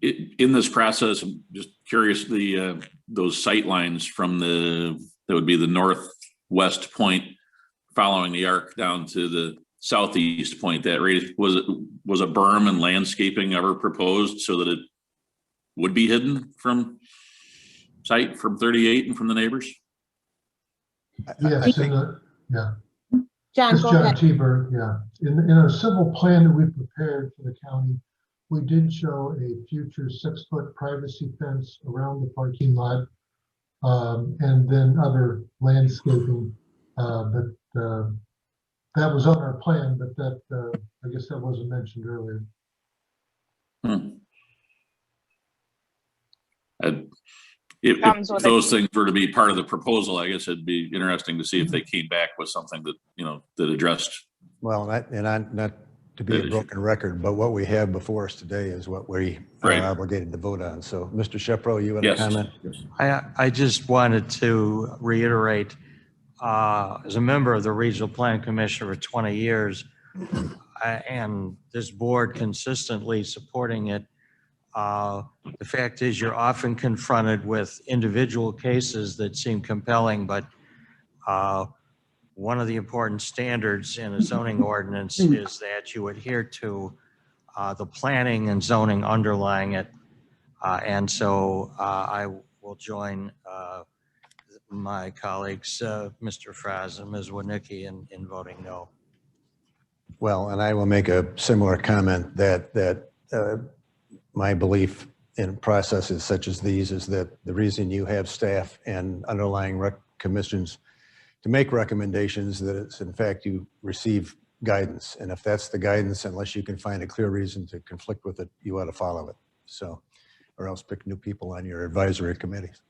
In this process, I'm just curious, those sight lines from that would be the northwest point following the arc down to the southeast point, that was a berm and landscaping ever proposed so that it would be hidden from sight from 38 and from the neighbors? Yes, yeah. John, This go is John ahead. T-Bird, yeah. In our civil plan that we prepared for the county, we did show a future 6-foot privacy fence around the parking lot, and then other landscaping. But that was on our plan, but that I guess that wasn't mentioned earlier. If those things were to be part of the proposal, I guess it'd be interesting to see if they came back with something that, that addressed. Well, not to be a broken record, but what we have before us today is what we are Right. obligated to vote on. So, Mr. Shepro, you had a Yes. comment? I just wanted to reiterate, as a member of the Regional Plan Commission for 20 years, and this board consistently supporting it, the fact is you're often confronted with individual cases that seem compelling, but one of the important standards in a zoning ordinance is that you adhere to the planning and zoning underlying it. And so I will join my colleagues, Mr. Fraz and Ms. Winicki, in voting no. Well, and I will make a similar comment that my belief in processes such as these is that the reason you have staff and underlying commissions to make recommendations, that it's in fact you receive guidance. And if that's the guidance, unless you can find a clear reason to conflict with it, you ought to follow it. So, or else pick new people on your advisory committees.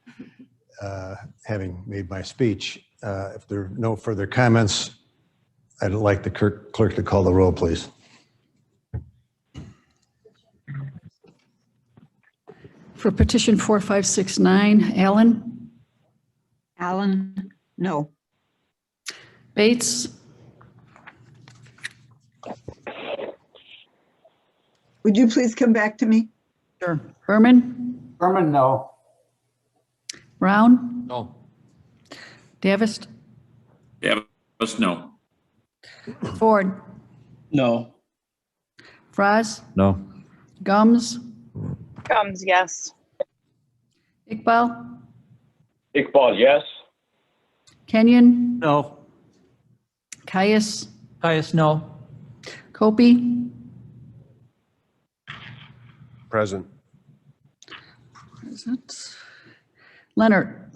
Having made my speech, if there are no further comments, I'd like the clerk to call the roll, please. For petition 4569, Allen? Allen, no. Bates? Would you please come back to me? Sure. Berman? Berman, no. Brown? No. Davis? Davis, no. Ford? No. Fraz? No. Gums? Gums, yes. Iqbal, Iqbal, yes. Kenyon, No. Caius, Caius, no. Kopi, Present. present. Leonard,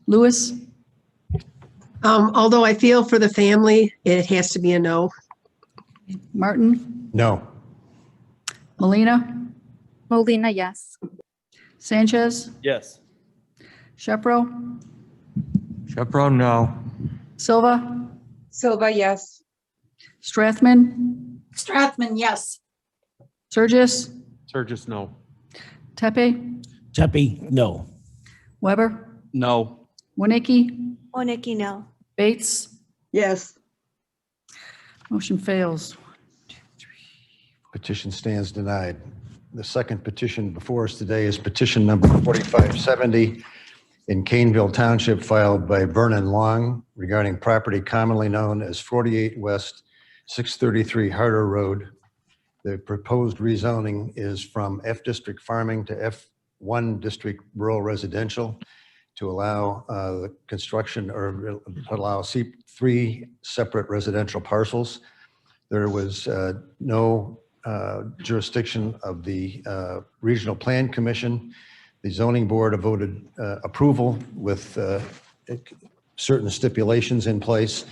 Lewis, Although I feel for the family, it has to be a no. Martin, No. Molina, Molina, yes. Sanchez, Yes. Shepro, Shepro, no. Silva, Silva, yes. Strathman, Strathman, yes. Surgis, Surgis, no. Tepe, Tepe, no. Weber, No. Winnicki, Oniki, no. Bates, Yes. motion fails. Petition stands denied. The second petition before us today is petition number 4570 in Caneville Township, filed by Vernon Long regarding property commonly known as 48 West 633 Harder Road. The proposed rezoning is from F District Farming to F1 District Rural Residential to allow the construction or allow three separate residential parcels. There was no jurisdiction of the Regional Plan Commission. The Zoning Board voted approval with certain stipulations in place,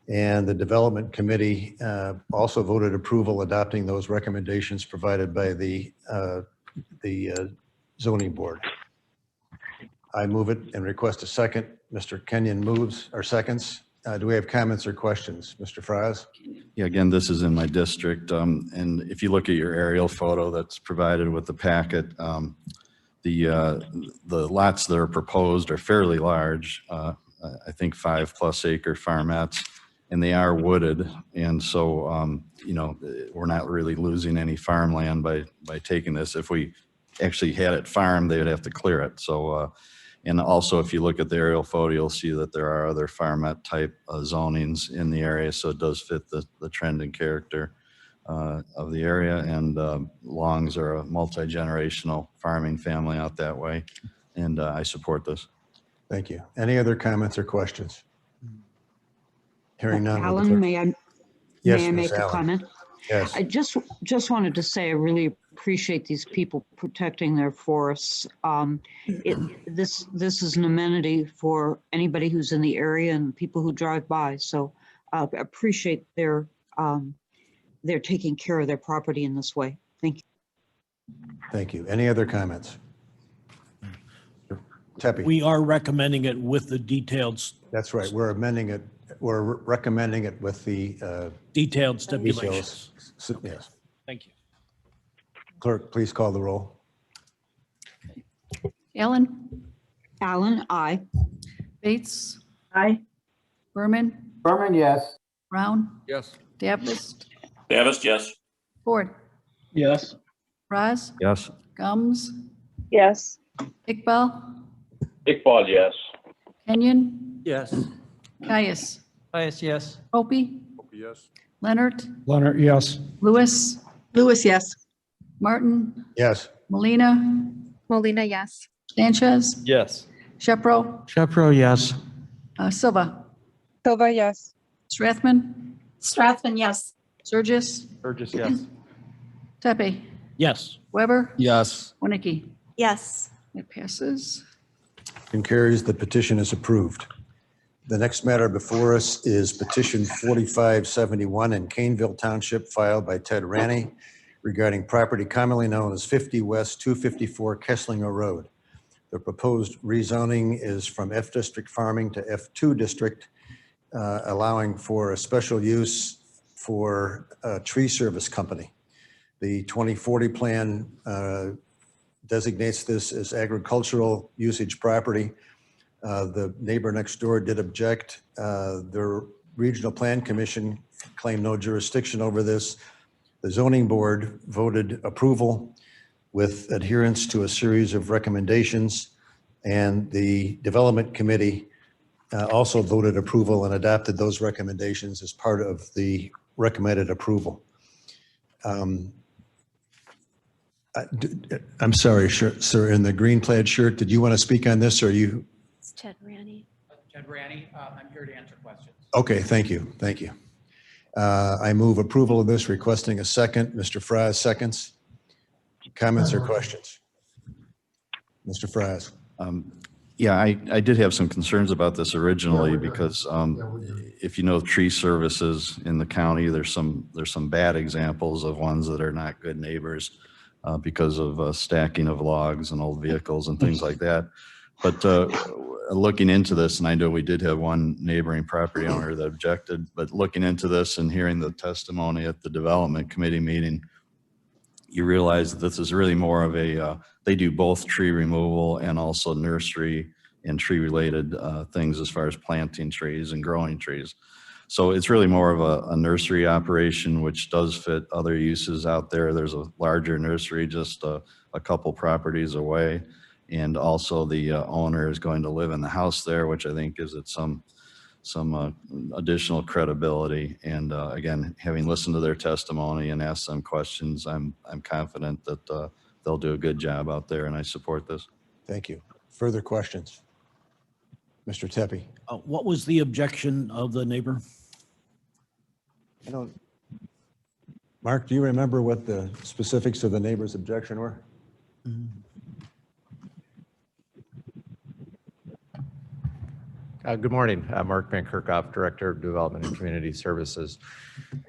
and the Development Committee also voted approval, adopting those recommendations provided by the Zoning Board. I move it and request a second. Mr. Kenyon moves or seconds. Do we have comments or questions? Mr. Fries? Yeah, again, this is in my district. And if you look at your aerial photo that's provided with the packet, the lots that are proposed are fairly large. I think 5+ acre farmettes, and they are wooded. And so, you know, we're not really losing any farmland by taking this. If we actually had it farmed, they would have to clear it. So, and also, if you look at the aerial photo, you'll see that there are other farmette type zonings in the area. So it does fit the trend and character of the area. And Longs are a multi-generational farming family out that way. And I support this. Thank you. Any other comments or questions? Hearing none. will the Alan, clerk- may I Yes, may I Ms. make a Allen. comment? Yes. I just wanted to say I really appreciate these people protecting their forests. This is an amenity for anybody who's in the area and people who drive by. So appreciate their taking care of their property in this way. Thank you. Thank you. Any other comments? Tepe. We are recommending it with the detailed. That's right. We're amending it. We're recommending it with the detailed stipulations. details. Yes. Thank you. Clerk, please call the roll. Allen, Alan, aye. Bates, Aye. Berman, Berman, yes. Brown, Yes. Davis, Davis, yes. Ford, Yes. Fries, Yes. Gums, Yes. Iqbal, Iqbal, yes. Kenyon, Yes. Caius, Caius, yes. Kopi, Yes. Leonard, Leonard, yes. Lewis, Lewis, yes. Martin, Yes. Molina, Molina, yes. Sanchez, Yes. Shepro, Shepro, yes. Silva, Silva, yes. Strathman, Strathman, yes. Surgis, Surgis, yes. Tepe, Yes. Weber, Yes. Winnicki. Yes. It passes. And carries. The petition is approved. The next matter before us is petition 4571 in Caneville Township, filed by Ted Ranney regarding property commonly known as 50 West 254 Kesslinger Road. The proposed rezoning is from F District Farming to F2 District, allowing for a special use for a tree service company. The 2040 plan designates this as agricultural usage property. The neighbor next door did object. Their Regional Plan Commission claimed no jurisdiction over this. The Zoning Board voted approval with adherence to a series of recommendations, and the Development Committee also voted approval and adopted those recommendations as part of the recommended approval. I'm sorry, sir, in the green plaid shirt, did you want to speak on this or you? It's Ted Ranny. Ted Ranny, I'm here to answer questions. Okay, thank you. Thank you. I move approval of this, requesting a second. Mr. Fries seconds. Comments or questions? Mr. Fries. Yeah, I did have some concerns about this originally because if you know tree services in the county, there's some bad examples of ones that are not good neighbors because of stacking of logs and old vehicles and things like that. But looking into this, and I know we did have one neighboring property owner that objected, but looking into this and hearing the testimony at the development committee meeting, you realize that this is really more of a, they do both tree removal and also nursery and tree related things as far as planting trees and growing trees. So it's really more of a nursery operation, which does fit other uses out there. There's a larger nursery just a couple properties away. And also the owner is going to live in the house there, which I think gives it some additional credibility. And again, having listened to their testimony and asked them questions, I'm confident that they'll do a good job out there, and I support this. Thank you. Further questions? Mr. Tepe. What was the objection of the neighbor? I don't. Mark, do you remember what the specifics of the neighbor's objection were? Good morning. Mark Van Kerkhoff, Director of Development and Community Services.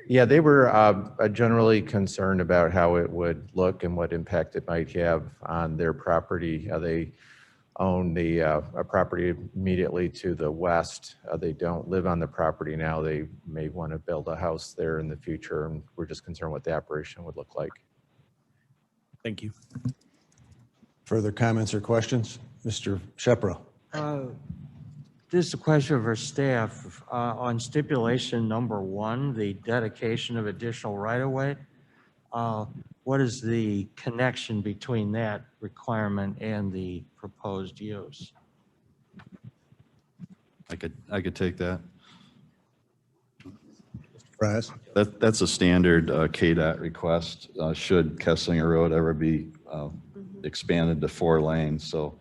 Yeah, they were generally concerned about how it would look and what impact it might have on their property. They own a property immediately to the west. They don't live on the property now. They may want to build a house there in the future, and we're just concerned what the operation would look like. Thank you. Further comments or questions? Mr. Shepro. This is a question for staff. On stipulation number 1, the dedication of additional right-of-way, what is the connection between that requirement and the proposed use? I could take that. Fries. That's a standard KDOT request. Should Kesslinger Road ever be expanded to 4 lanes, so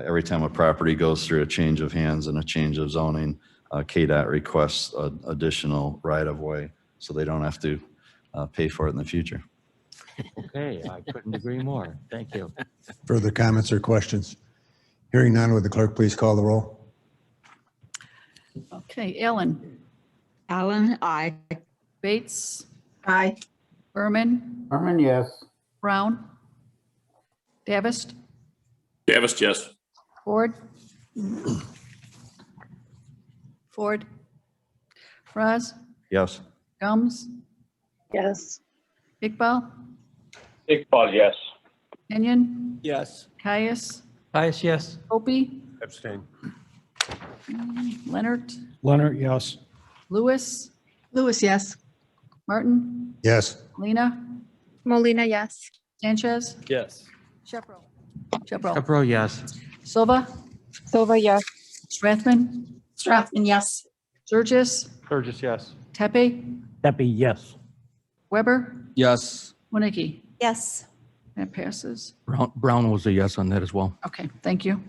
every time a property goes through a change of hands and a change of zoning, KDOT requests additional right-of-way, so they don't have to pay for it in the future. Okay, I couldn't agree more. Thank you. Further comments or questions? Hearing none, would the clerk please call the roll? Okay, Allen. Allen, aye. Bates. Aye. Berman. Berman, yes. Brown. Davis. Davis, yes. Ford. Ford. Fraz. Yes. Gums. Yes. Iqbal. Iqbal, yes. Kenyon. Yes. Caius. Caius, yes. Opie. Abstain. Leonard. Leonard, yes. Lewis. Lewis, yes. Martin. Yes. Molina. Molina, yes. Sanchez. Yes. Shepro. Shepro. Shepro, yes. Silva. Silva, yes. Strathman. Strathman, yes. Surges. Burgess, yes. Tepe. Tepe, yes. Weber. Yes. Winnicke. Yes. That passes. Brown was a yes on that as well. Okay, thank you.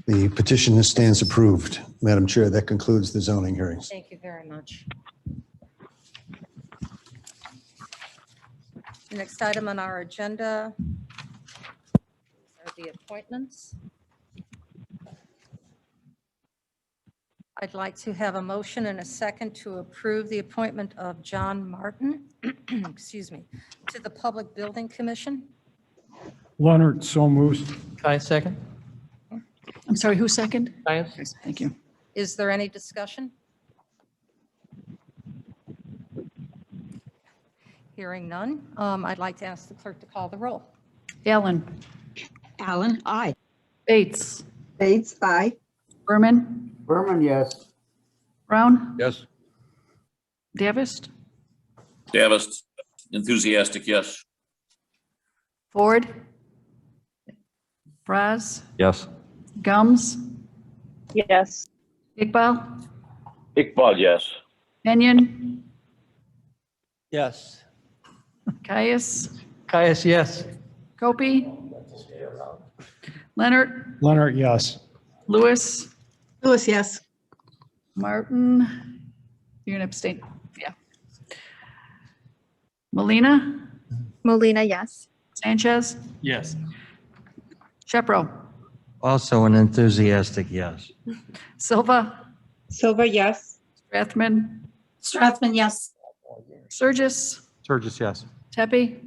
The petition stands approved. Madam Chair, that concludes the zoning hearings. Thank you very much. The next item on our agenda are the appointments. I'd like to have a motion and a second to approve the appointment of John Martin, excuse me, to the Public Building Commission. Leonard, so moves. Caius, second. I'm sorry, who second? Caius. Thank you. Is there any discussion? Hearing none, I'd like to ask the clerk to call the roll. Allen. Allen, aye. Bates. Bates, aye. Berman. Berman, yes. Brown. Yes. Davis. Davis, enthusiastic, yes. Ford. Fraz. Yes. Gums. Yes. Iqbal. Iqbal, yes. Kenyon. Yes. Caius. Caius, yes. Gopi, Leonard, Leonard, yes. Lewis, Lewis, yes. Martin, you're gonna abstain, yeah. Molina, Molina, yes. Sanchez, Yes. Shepro, Also an enthusiastic yes. Silva, Silva, yes. Strathman, Strathman, yes. Surgis, Sturgis, yes. Tepe,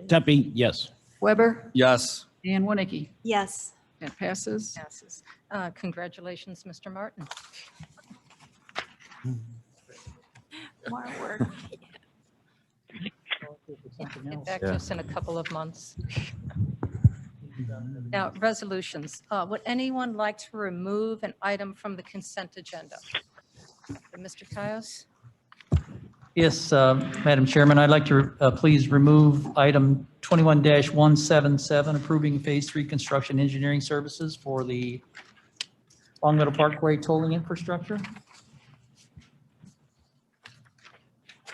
Tempe, yes. Weber, Yes. and Winnicke. Yes. That passes. Passes. Congratulations, Mr. Martin. More work. Get back to us in a couple of months. Now, resolutions. Would anyone like to remove an item from the consent agenda? Mr. Caius? Yes, Madam Chairman, I'd like to please remove item 21-177, approving Phase 3 construction engineering services for the Long Meadow Parkway tolling infrastructure.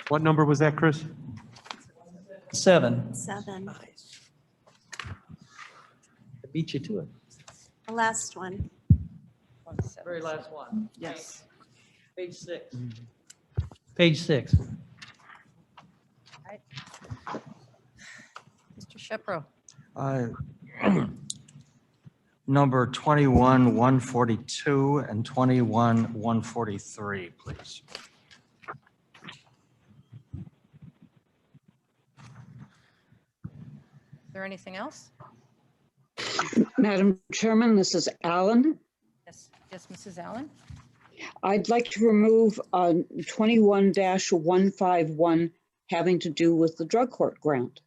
What number was that, Chris? 7. 7. I beat you to it. The last one. Very last one. Yes. Page 6. Page 6. Right. Mr. Shepro? Number 21-142 and 21-143, please. Is there anything else? Madam Chairman, this is Alan. Yes, yes, Mrs. Allen? I'd like to remove 21-151 having to do with the drug court grant.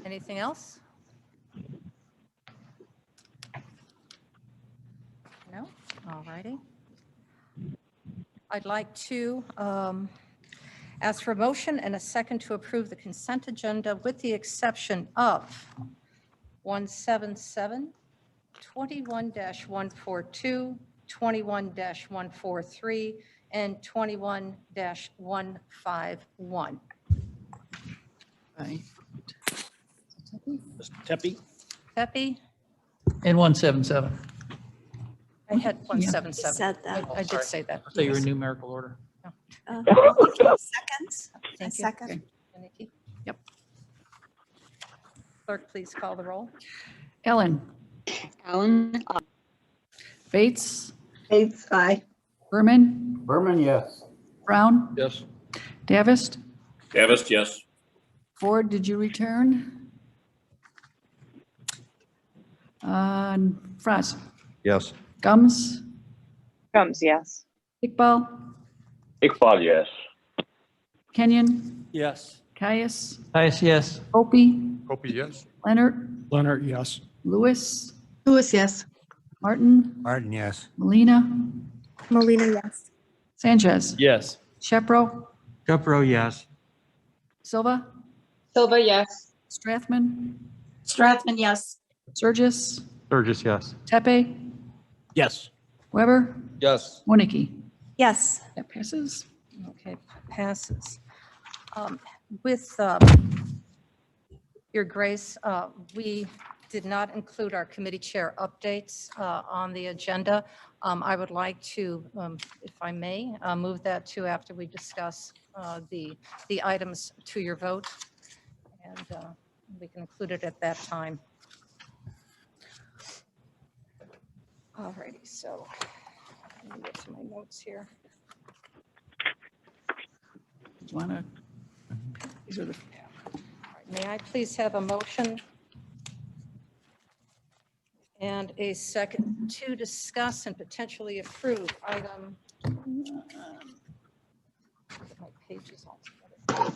Anything else? No? All righty. I'd like to ask for a motion and a second to approve the consent agenda with the exception of 177, 21-142, 21-143, and 21-151. Right. Tempe? Pepe? And 177. I had 177. Said that. I did say that. So you're in numerical order. Seconds? Thank you. Second. Nikki? Yep. Clerk, please call the roll. Ellen, Alan, Bates, Bates, aye. Berman, Berman, yes. Brown, Yes. Davis, Davis, yes. Ford, did you return? Fries, Yes. Gums, Gums, yes. Iqbal, Iqbal, yes. Kenyon, Yes. Caius, Caius, yes. Opie, Hope yes. Leonard, Leonard, yes. Lewis, Lewis, yes. Martin, Martin, yes. Molina, Molina, yes. Sanchez, Yes. Shepro, Shepro, yes. Silva, Silva, yes. Strathman, Strathman, yes. Surgis, Sturgis, yes. Tepe, Yes. Weber, Yes. Winnicke. Yes. That passes. Okay, passes. With your grace, we did not include our committee chair updates on the agenda. I would like to, if I may, move that to after we discuss the items to your vote, and we can include it at that time. All righty, so let me get to my notes here. Do you want to? These are the. May I please have a motion and a second to discuss and potentially approve item, get my pages all together.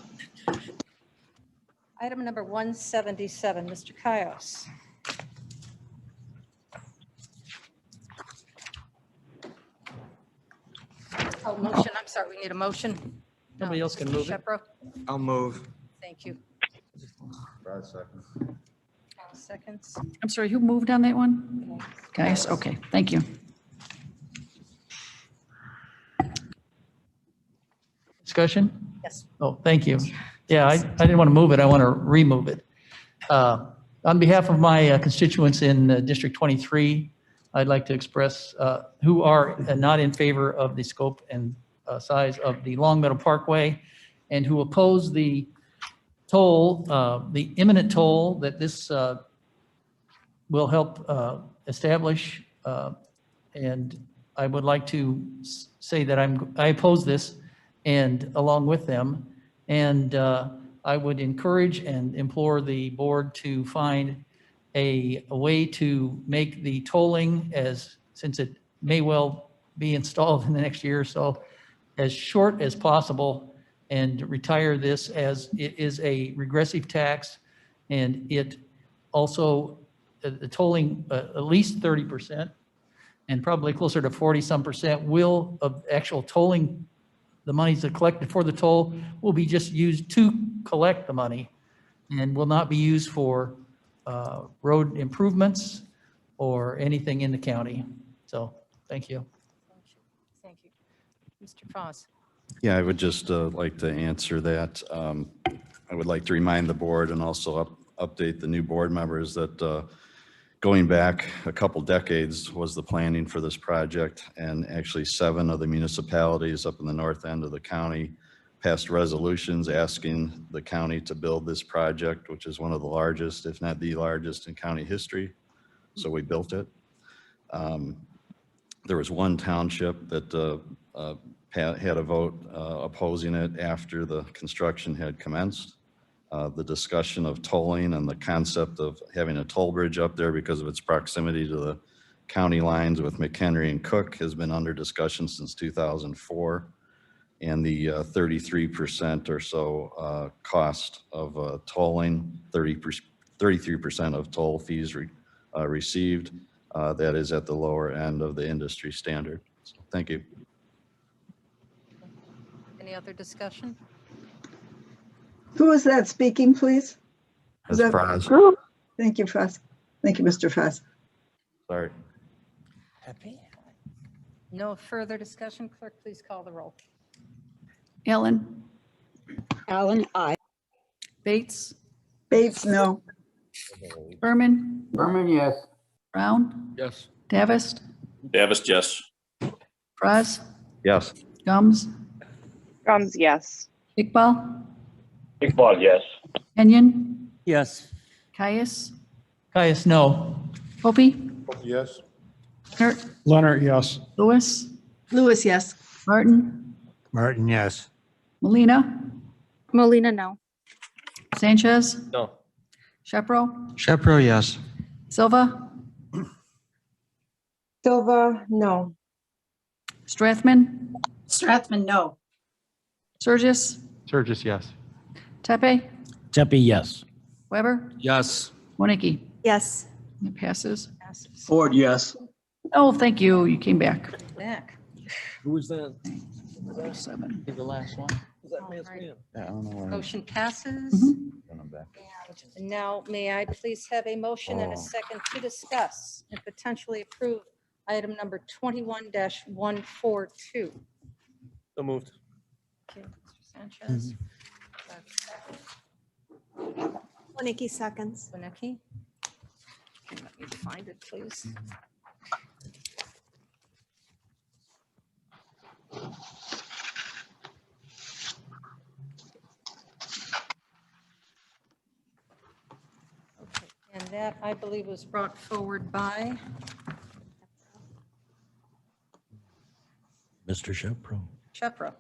Item number 177, Mr. Caius. Oh, motion, I'm sorry, we need a motion. Somebody else can move it. Shepro, I'll move. thank you. Brad, second. Seconds. I'm sorry, who moved on that one? Guys, okay, thank you. Discussion? Yes. Oh, thank you. Yeah, I didn't want to move it. I want to remove it. On behalf of my constituents in District 23, I'd like to express who are not in favor of the scope and size of the Long Meadow Parkway and who oppose the toll, the imminent toll that this will help establish. And I would like to say that I oppose this and along with them. And I would encourage and implore the board to find a way to make the tolling since it may well be installed in the next year or so, as short as possible and retire this as it is a regressive tax. And it also, the tolling, at least 30% and probably closer to 40-some% will of actual tolling, the monies that collected for the toll will be just used to collect the money and will not be used for road improvements or anything in the county. So, thank you. Thank you. Mr. Foss. Yeah, I would just like to answer that. I would like to remind the board and also update the new board members that going back a couple decades was the planning for this project, and actually 7 of the municipalities up in the north end of the county passed resolutions asking the county to build this project, which is one of the largest, if not the largest in county history. So we built it. There was one township that had a vote opposing it after the construction had commenced. The discussion of tolling and the concept of having a toll bridge up there because of its proximity to the county lines with McHenry and Cook has been under discussion since 2004. And the 33% or so cost of tolling, 33% of toll fees received, that is at the lower end of the industry standard. So, thank you. Any other discussion? Who is that speaking, please? That's that- Franz. Thank you, Foss. Thank you, Mr. Foss. Sorry. No further discussion. Clerk, please call the roll. Ellen? Allen, aye. Bates? Bates, no. Berman? Berman, yes. Brown? Yes. Davis? Davis, yes. Fraz? Yes. Gums? Gums, yes. Iqbal? Iqbal, yes. Kenyon? Yes. Caius? Caius, no. Opie? Yes. Leonard? Leonard, yes. Lewis? Lewis, yes. Martin? Martin, yes. Molina? Molina, no. Sanchez? No. Shepro? Shepro, yes. Silva? Silva, no. Strathman? Strathman, no. Surgis? Surgis, yes. Tepe? Tepe, yes. Weber? Yes. Wonicky? Yes. It passes. Passes. Ford, yes. Oh, thank you. You came back. Back. Who was that? 7. The last one. All right. Yeah, I don't know where Motion passes. I'm back. And now may I please have a motion and a second to discuss and potentially approve item number 21-142. So moved. Okay, Mr. Sanchez. Wonicky seconds. Winicky. Okay, let me find it, please. Okay, and that, I believe, was brought forward by Mr. Shepro. Shepro.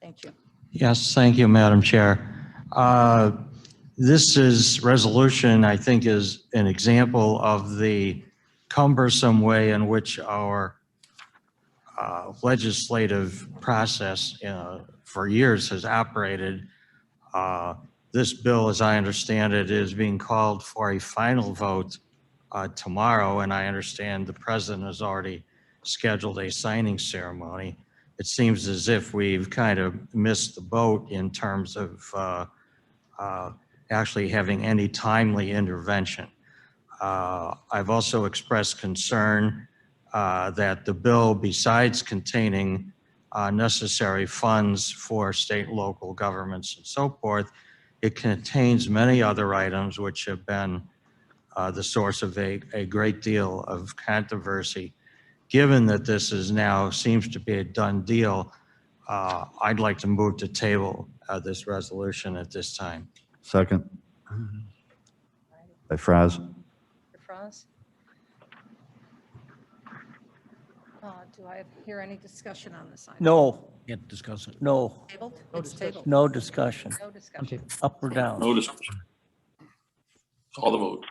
Thank you. Yes, thank you, Madam Chair. This is resolution, I think, is an example of the cumbersome way in which our legislative process for years has operated. This bill, as I understand it, is being called for a final vote tomorrow, and I understand the president has already scheduled a signing ceremony. it seems as if we've kind of missed the boat in terms of actually having any timely intervention. I've also expressed concern that the bill, besides containing necessary funds for state and local governments and so forth, it contains many other items which have been the source of a great deal of controversy. Given that this is now seems to be a done deal, I'd like to move to table this resolution at this time. Second. By Fraz. Mr. Frost? Do I hear any discussion on this item? No, Can't discuss it. no, Tabled? It's tabled. no discussion. No discussion. Up or down? No discussion. Call the vote.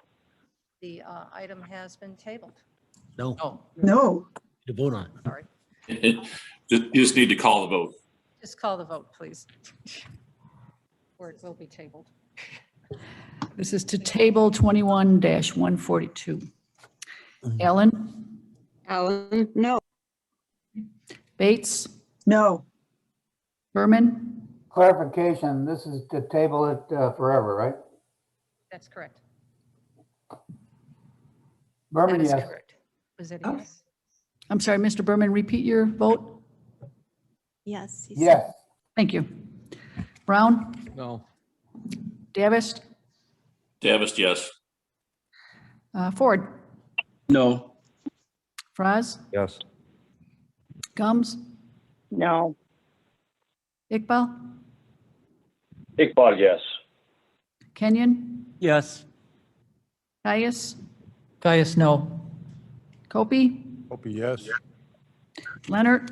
The item has been tabled. No, No. to vote on. Sorry. You just need to call the vote. Just call the vote, please. Or it will be tabled. This is to table 21-142. Ellen? Alan, no. Bates? No. Berman? Clarification, this is to table it forever, right? That's correct. Berman, That is yes. correct. Was it a yes? I'm sorry, Mr. Berman, repeat your vote? Yes. he said- Yes. Thank you. Brown? No. Davis? Davis, yes. Ford? No. Fraz? Yes. Gums? No. Iqbal? Iqbal, yes. Kenyon? Yes. Caius? Caius, no. Copey? Opie, yes. Leonard?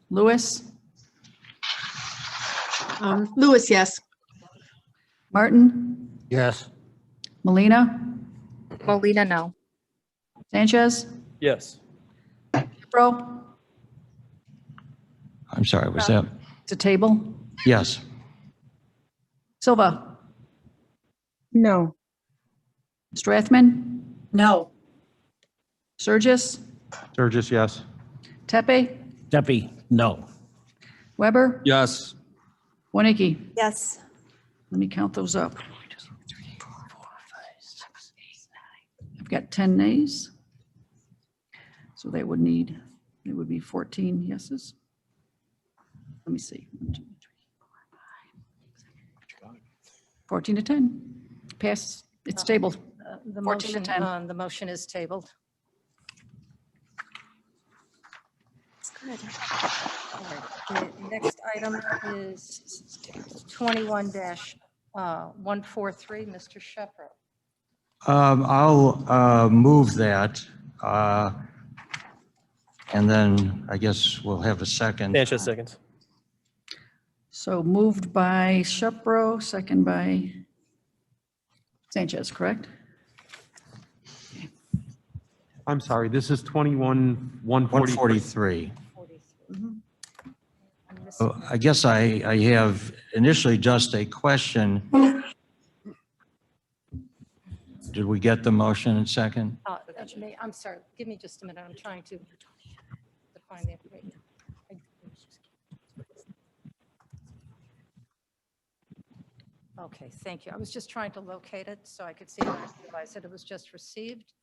Lewis? Lewis, yes. Martin? Yes. Molina? Molina, no. Sanchez? Yes. Pro? I'm sorry, was that? To table? Yes. Silva? No. Strathman? No. Surgis? Sturgis, yes. Tepe? Deppie, no. Weber? Yes. Winicky? Yes. Let me count those up. I've got 10 nays. So they would be 14 yeses. Let me see. 1, 2, 3, 4, 5, 14 to 10. Pass, it's tabled. The 14 to motion, 10. the motion is tabled. That's good. All right. The next item is 21-143, Mr. Shepro. I'll move that. And then I guess we'll have a second. Sanchez seconds. So moved by Shepro, second by Sanchez, correct? I'm sorry, this is 21-143. 143. I guess I have initially just a question. Did we get the motion in second? I'm sorry, give me just a minute. I'm trying to find the information. Okay, thank you. I was just trying to locate it so I could see it. I realized that it was just received.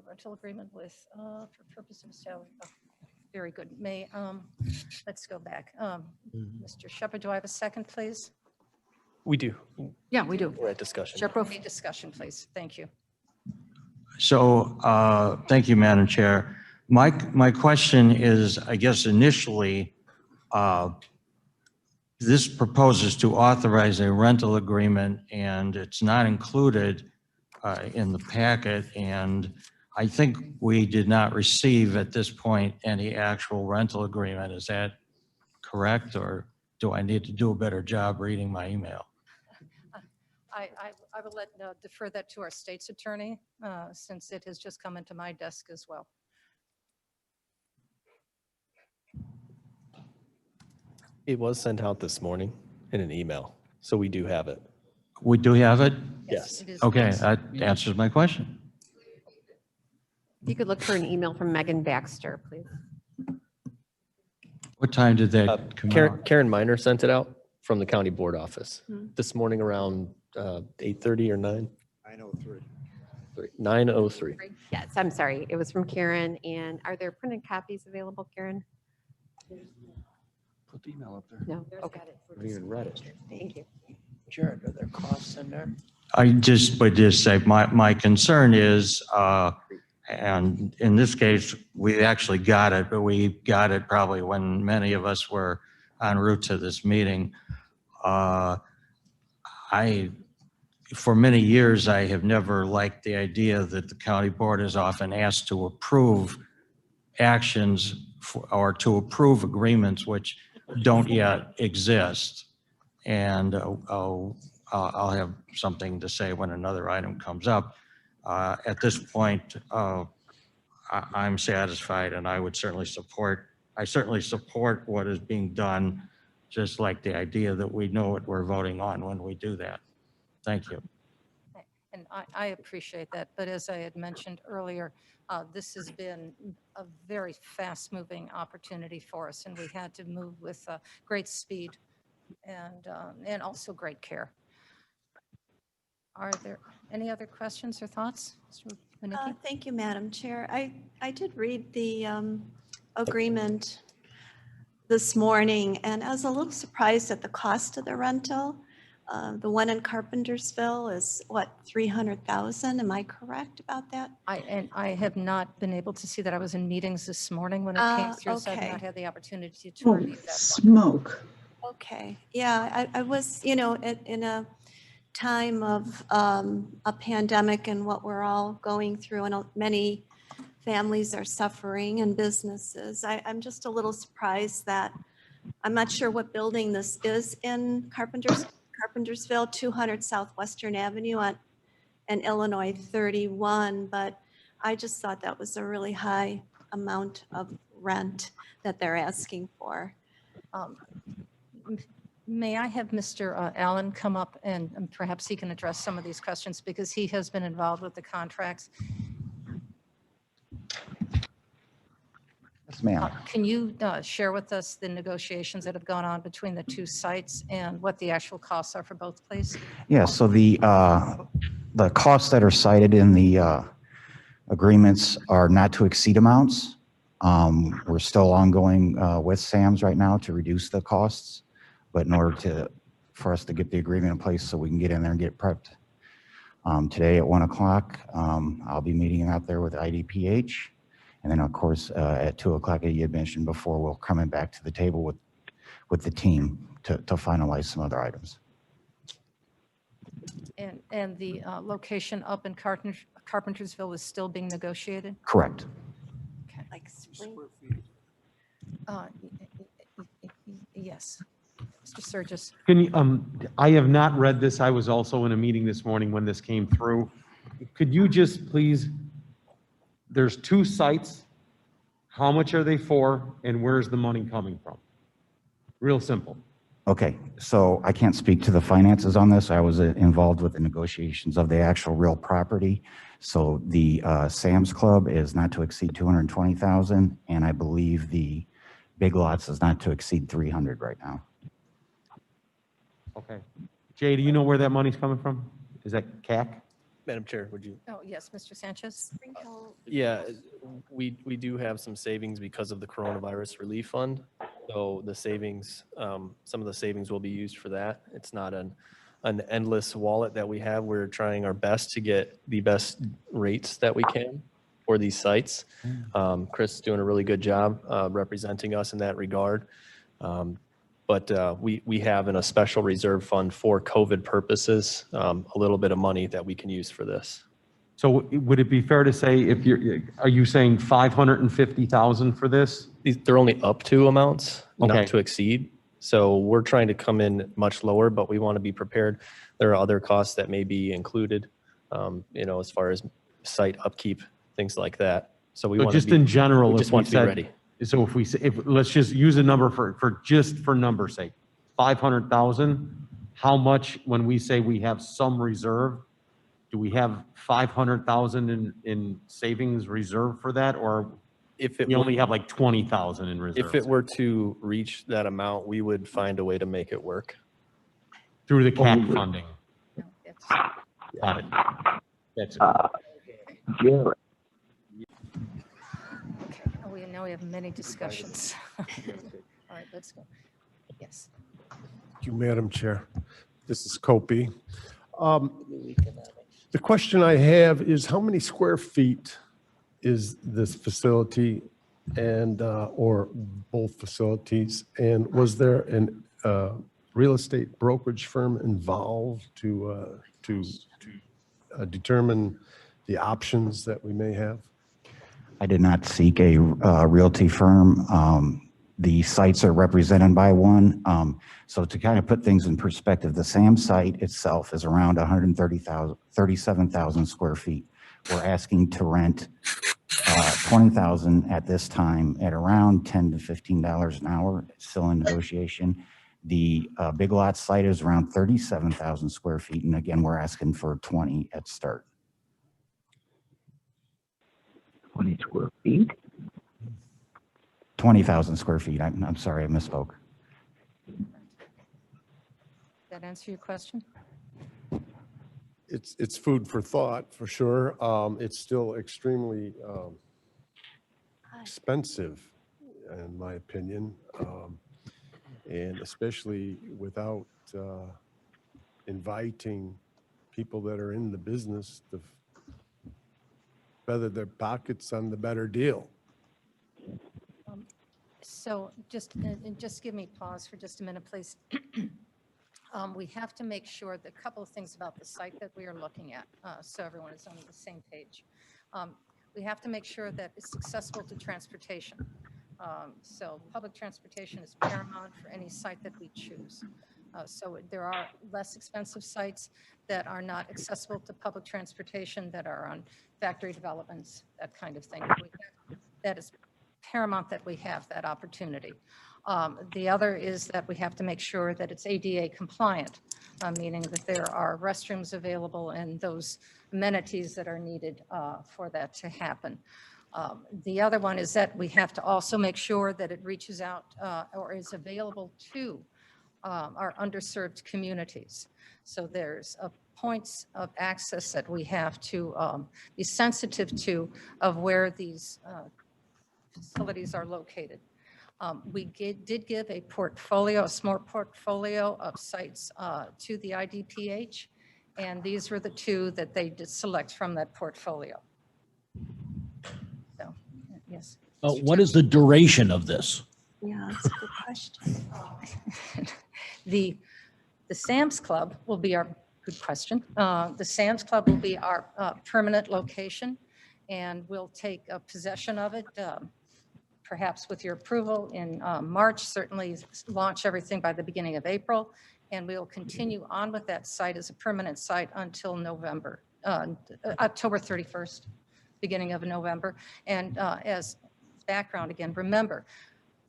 Rental agreement with, for purpose of sale. Oh, very good. Let's go back. Mr. Shepherd, do I have a second, please? We do. Yeah, we do. We're at discussion. Shepro, Any discussion, please? Thank you. So, thank you, Madam Chair. My question is, I guess initially, this proposes to authorize a rental agreement, and it's not included in the packet, and I think we did not receive at this point any actual rental agreement. Is that correct, or do I need to do a better job reading my email? I will defer that to our state's attorney, since it has just come into my desk as well. It was sent out this morning in an email, so we do have it. We do have it? Yes. It is- Okay, that answers my question. You could look for an email from Megan Baxter, please. What time did that come out? Karen Miner sent it out from the county board office Hmm. this morning around 8:30 or 9. 9:03. 9:03. Yes, I'm sorry. It was from Karen. And are there printed copies available, Karen? Put the email up there. No? Okay. Haven't even read it. Thank you. Jared, are there costs in there? I just would just say, my concern is, and in this case, we actually got it, but we got it probably when many of us were en route to this meeting. For many years, I have never liked the idea that the county board is often asked to approve actions or to approve agreements which don't yet exist. And I'll have something to say when another item comes up. At this point, I'm satisfied, and I certainly support what is being done, just like the idea that we know what we're voting on when we do that. Thank you. And I appreciate that, but as I had mentioned earlier, this has been a very fast-moving opportunity for us, and we had to move with great speed and also great care. Are there any other questions or thoughts, Mr. Winnicki? Thank you, Madam Chair. I did read the agreement this morning, and I was a little surprised at the cost of the rental. The one in Carpentersville is what, 300,000? Am I correct about that? I have not been able to see that. I was in meetings this morning when it came through, so I've Okay. not had the opportunity to review that. Smoke. Okay, yeah, I was, in a time of a pandemic and what we're all going through, and many families are suffering and businesses. I'm just a little surprised that, I'm not sure what building this is in Carpentersville, 200 Southwestern Avenue and Illinois 31, but I just thought that was a really high amount of rent that they're asking for. May I have Mr. Allen come up and perhaps he can address some of these questions because he has been involved with the contracts. Yes, ma'am. Can you share with us the negotiations that have gone on between the two sites and what the actual costs are for both, please? Yeah, so the costs that are cited in the agreements are not to exceed amounts. We're still ongoing with SAMS right now to reduce the costs, but in order for us to get the agreement in place so we can get in there and get prepped. Today at 1 o'clock, I'll be meeting out there with IDPH. And then, of course, at 2 o'clock, as you had mentioned before, we'll come back to the table with the team to finalize some other items. And the location up in Carpentersville is still being negotiated? Correct. Like spring. Yes. Mr. Sturgis. Can you, I have not read this. I was also in a meeting this morning when this came through. Could you just please, there's two sites. How much are they for and where's the money coming from? Real simple. Okay, so I can't speak to the finances on this. I was involved with the negotiations of the actual real property. So the Sam's Club is not to exceed 220,000, and I believe the Big Lots is not to exceed 300 right now. Okay. Jay, do you know where that money's coming from? Is that CAC? Madam Chair, would you? Oh, yes, Mr. Sanchez. Yeah, we do have some savings because of the coronavirus relief fund. So the savings, some of the savings will be used for that. It's not an endless wallet that we have. We're trying our best to get the best rates that we can for these sites. Chris is doing a really good job representing us in that regard. But we have in a special reserve fund for COVID purposes, a little bit of money that we can use for this. So would it be fair to say are you saying 550,000 for this? They're only up to amounts, Okay. not to exceed. So we're trying to come in much lower, but we want to be prepared. There are other costs that may be included, as far as site upkeep, things like that. So we want just in general, we just want to be ready. So if let's just use a number for number's sake, 500,000, how much, when we say we have some reserve, do we have 500,000 in savings reserve for that? Or If it You were, only have like 20,000 in reserve. if it were to reach that amount, we would find a way to make it work. Through the CAC funding. No, it's- Got it. That's it. Okay, now we have many discussions. All right, let's go. Yes. Thank you, Madam Chair. This is Kopi. The question I have is how many square feet is this facility and, or both facilities? And was there an real estate brokerage firm involved to determine the options that we may have? I did not seek a realty firm. The sites are represented by one. So to kind of put things in perspective, the SAM site itself is around 37,000 square feet. We're asking to rent 20,000 at this time at around $10 to $15 an hour. It's still in negotiation. The Big Lot site is around 37,000 square feet. And again, we're asking for 20 at start. 20 square feet? 20,000 square feet. I'm sorry, I misspoke. That answer your question? It's food for thought, for sure. It's still extremely expensive, in my opinion, and especially without inviting people that are in the business to feather their pockets on the better deal. So just give me pause for just a minute, please. We have to make sure that a couple of things about the site that we are looking at, so everyone is on the same page. We have to make sure that it's accessible to transportation. So public transportation is paramount for any site that we choose. So there are less expensive sites that are not accessible to public transportation, that are on factory developments, that kind of thing. That is paramount that we have that opportunity. The other is that we have to make sure that it's ADA compliant, meaning that there are restrooms available and those amenities that are needed for that to happen. The other one is that we have to also make sure that it reaches out or is available to our underserved communities. So there's points of access that we have to be sensitive to of where these facilities are located. We did give a portfolio, a small portfolio of sites to the IDPH, and these were the two that they did select from that portfolio. So, yes. What is the duration of this? Yeah, that's a good question. The Sam's Club will be our, good question. The Sam's Club will be our permanent location, and we'll take possession of it, perhaps with your approval in March, certainly launch everything by the beginning of April, and we'll continue on with that site as a permanent site until November, October 31st, beginning of November. And as background again, remember,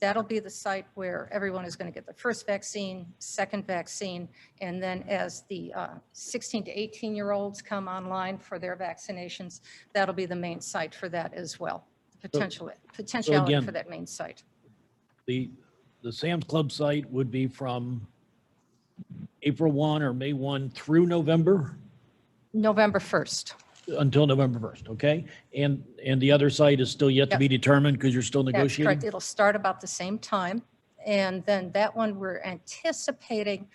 that'll be the site where everyone is going to get the first vaccine, second vaccine, and then as the 16 to 18-year-olds come online for their vaccinations, that'll be the main site for that as well. Potentiality again, for that main site. The Sam's Club site would be from April 1 or May 1 through November? November 1st. Until November 1st, okay? And the other site is still yet to Yep. be determined because you're still That's negotiating? correct. It'll start about the same time. And then that one we're anticipating,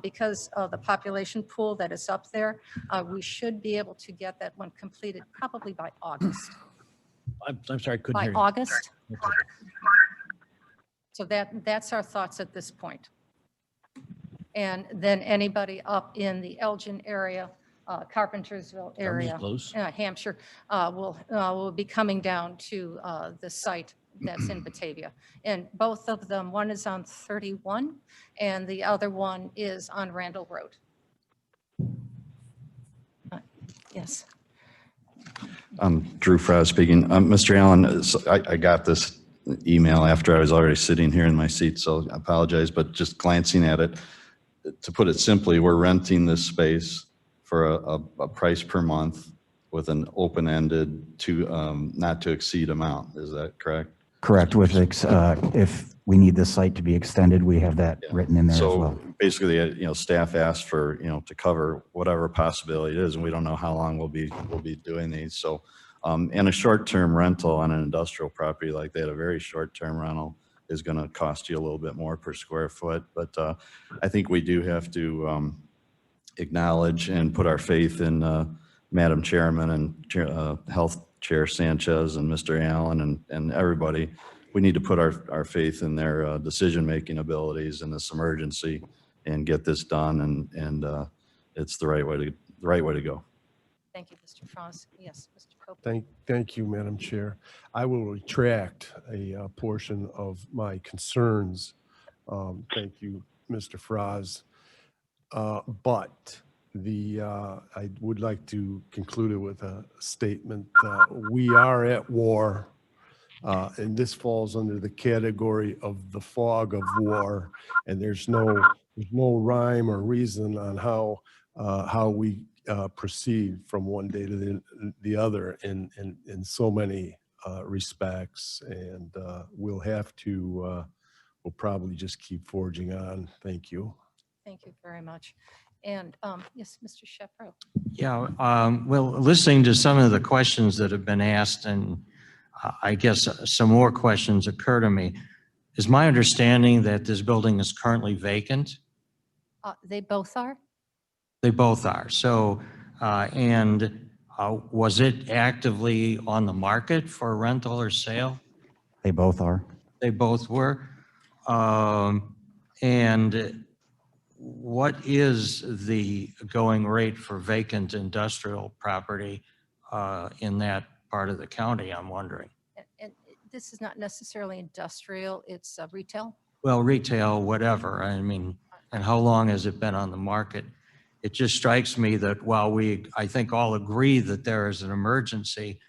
because of the population pool that is up there, we should be able to get that one completed probably by August. I'm sorry, I couldn't By hear you. August. Okay. So that's our thoughts at this point. And then anybody up in the Elgin area, Carpentersville area, close. Hampshire, will be coming down to the site that's in Batavia. And both of them, one is on 31 and the other one is on Randall Road. Yes. Drew Fraz speaking. Mr. Allen, I got this email after I was already sitting here in my seat, so I apologize, but just glancing at it, to put it simply, we're renting this space for a price per month, with an open-ended not to exceed amount. Is that correct? Correct. With, if we need the site to be extended, we have that written in there as well. So basically, staff asked for, to cover whatever possibility it is, and we don't know how long we'll be doing these. So, and a short-term rental on an industrial property like that, a very short-term rental is going to cost you a little bit more per square foot. But I think we do have to acknowledge and put our faith in Madam Chairman and Health Chair Sanchez and Mr. Allen and everybody. We need to put our faith in their decision-making abilities in this emergency and get this done. And it's the right way to go. Thank you, Mr. Frost. Yes, Mr. Copeland. Thank you, Madam Chair. I will retract a portion of my concerns. Thank you, Mr. Frost. But I would like to conclude it with a statement. We are at war, and this falls under the category of the fog of war. And there's no rhyme or reason on how we proceed from one day to the other in so many respects. And we'll probably just keep forging on. Thank you. Thank you very much. And yes, Mr. Shepro. Yeah, well, listening to some of the questions that have been asked, and I guess some more questions occur to me. Is my understanding that this building is currently vacant? They both are? They both are. So, was it actively on the market for rental or sale? They both are. They both were. And what is the going rate for vacant industrial property in that part of the county, I'm wondering? And this is not necessarily industrial, it's retail? Well, retail, whatever. I mean, and how long has it been on the market? It just strikes me that while I think all agree that there is an emergency,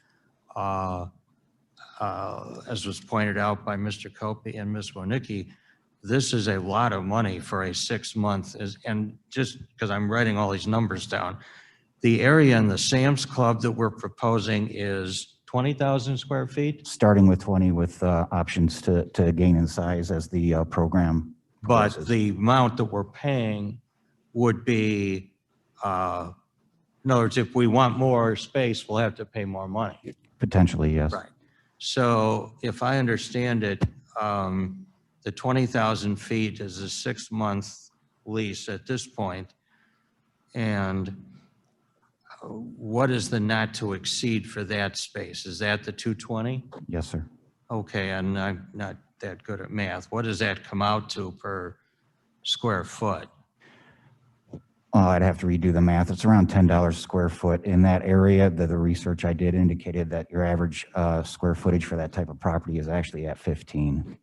as was pointed out by Mr. Copey and Ms. Wonicky, this is a lot of money for a 6-month, and just because I'm writing all these numbers down, the area in the Sam's Club that we're proposing is 20,000 square feet? Starting with 20 with options to gain in size as the program. But closes. the amount that we're paying would be, in other words, if we want more space, we'll have to pay more money. Potentially, yes. Right. So if I understand it, the 20,000 feet is a 6-month lease at this point. And what is the not to exceed for that space? Is that the 220? Yes, sir. Okay, and I'm not that good at math. What does that come out to per square foot? I'd have to redo the math. It's around $10 a square foot in that area. The research I did indicated that your average square footage for that type of property is actually at 15.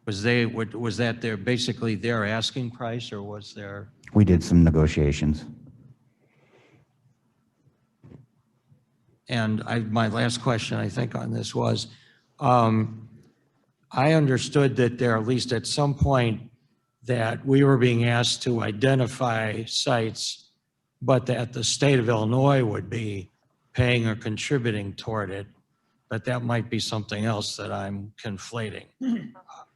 Was that basically their asking price, or was there? We did some negotiations. And my last question, I think, on this was, I understood that there, at least at some point, that we were being asked to identify sites, but that the state of Illinois would be paying or contributing toward it, but that might be something else that I'm conflating.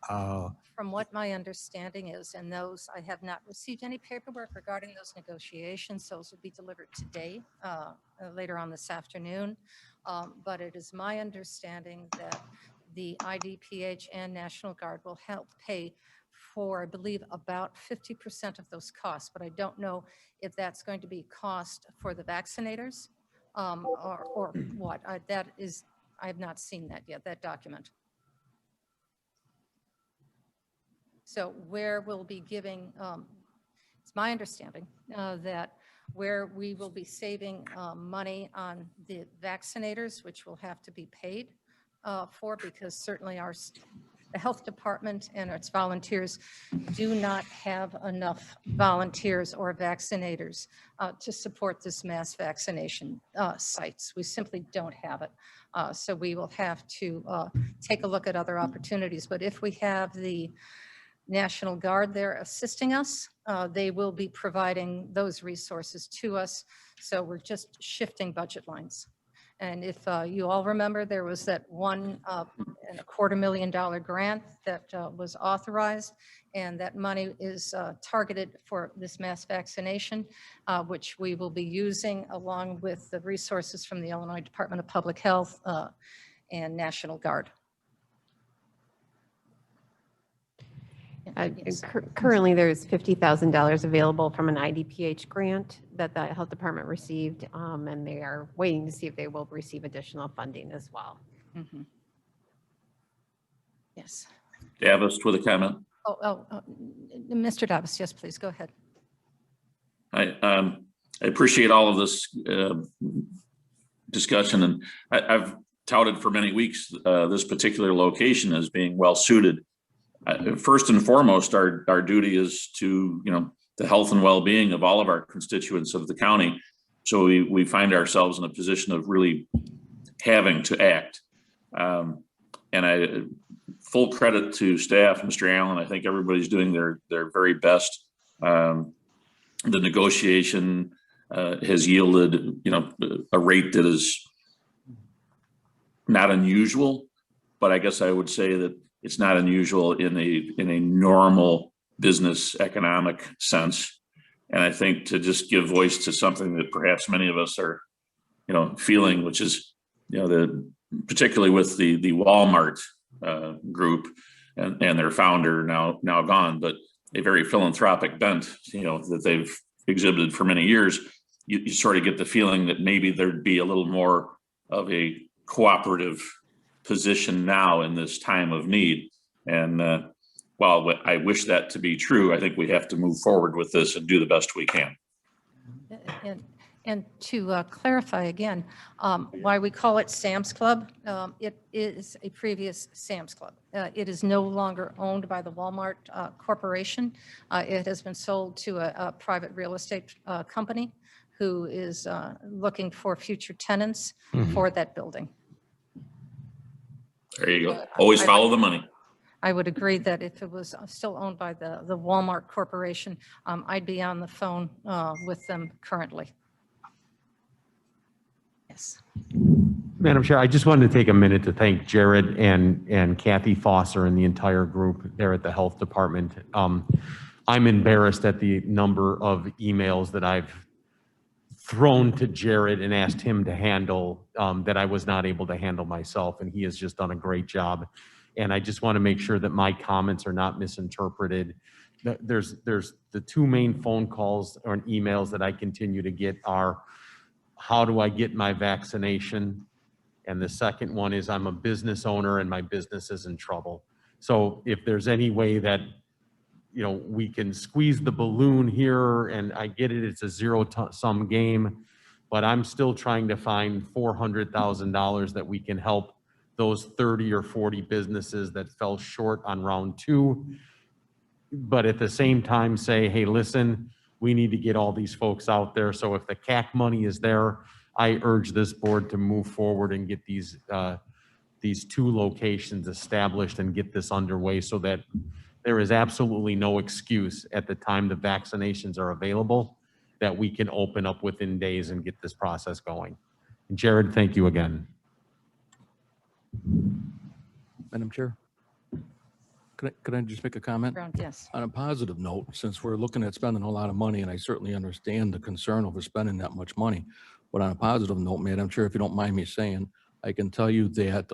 From what my understanding is, and those, I have not received any paperwork regarding those negotiations. Those will be delivered today, later on this afternoon. But it is my understanding that the IDPH and National Guard will help pay for, I believe, about 50% of those costs. But I don't know if that's going to be cost for the vaccinators or what. I have not seen that yet, that document. So where we'll be giving, it's my understanding that where we will be saving money on the vaccinators, which will have to be paid for, because certainly the health department and its volunteers do not have enough volunteers or vaccinators to support this mass vaccination sites. We simply don't have it. So we will have to take a look at other opportunities. But if we have the National Guard there assisting us, they will be providing those resources to us. So we're just shifting budget lines. And if you all remember, there was that $1.25 million grant that was authorized, and that money is targeted for this mass vaccination, which we will be using along with the resources from the Illinois Department of Public Health and National Guard. Currently, there's $50,000 available from an IDPH grant that the health department received, and they are waiting to see if they will receive additional funding as well. Mhm. Yes. Davis with a comment. Mr. Davis, yes, please, go ahead. I appreciate all of this discussion, and I've touted for many weeks this particular location as being well suited. First and foremost, our duty is to, the health and well-being of all of our constituents of the county. So we find ourselves in a position of really having to act. And full credit to staff, Mr. Allen. I think everybody's doing their very best. The negotiation has yielded, a rate that is not unusual, but I guess I would say that it's not unusual in a normal business economic sense. And I think to just give voice to something that perhaps many of us are, feeling, which is, particularly with the Walmart group and their founder now gone, but a very philanthropic bent, that they've exhibited for many years. You sort of get the feeling that maybe there'd be a little more of a cooperative position now in this time of need. And while I wish that to be true, I think we have to move forward with this and do the best we can. And to clarify again, why we call it Sam's Club, it is a previous Sam's Club. It is no longer owned by the Walmart Corporation. It has been sold to a private real estate company who is looking for future tenants for that building. There you go. Always follow the money. I would agree that if it was still owned by the Walmart Corporation, I'd be on the phone with them currently. Yes. Madam Chair, I just wanted to take a minute to thank Jared and Kathy Foster and the entire group there at the Health Department. I'm embarrassed at the number of emails that I've thrown to Jared and asked him to handle that I was not able to handle myself, and he has just done a great job. And I just want to make sure that my comments are not misinterpreted. There's the two main phone calls or emails that I continue to get are, how do I get my vaccination? And the second one is, I'm a business owner and my business is in trouble. So if there's any way that, we can squeeze the balloon here, and I get it, it's a zero-sum game, but I'm still trying to find $400,000 that we can help those 30 or 40 businesses that fell short on round 2. But at the same time say, hey, listen, we need to get all these folks out there. So if the CAC money is there, I urge this board to move forward and get these 2 locations established and get this underway so that there is absolutely no excuse at the time the vaccinations are available that we can open up within days and get this process going. And Jared, thank you again. Madam Chair, could I just make a comment? Yes. On a positive note, since we're looking at spending a lot of money, and I certainly understand the concern over spending that much money, but on a positive note, Madam Chair, if you don't mind me saying, I can tell you that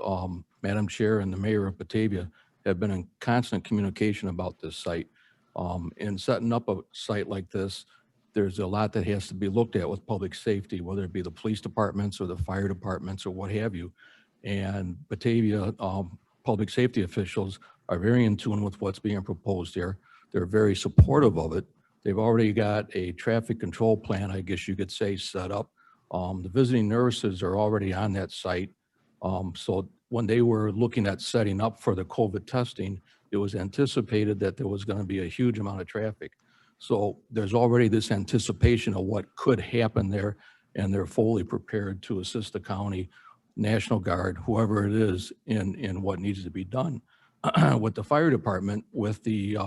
Madam Chair and the Mayor of Batavia have been in constant communication about this site. In setting up a site like this, there's a lot that has to be looked at with public safety, whether it be the police departments or the fire departments or what have you. And Batavia public safety officials are very in tune with what's being proposed here. They're very supportive of it. They've already got a traffic control plan, I guess you could say, set up. The visiting nurses are already on that site. So when they were looking at setting up for the COVID testing, it was anticipated that there was going to be a huge amount of traffic. So there's already this anticipation of what could happen there, and they're fully prepared to assist the county, National Guard, whoever it is, in what needs to be done. With the fire department, with the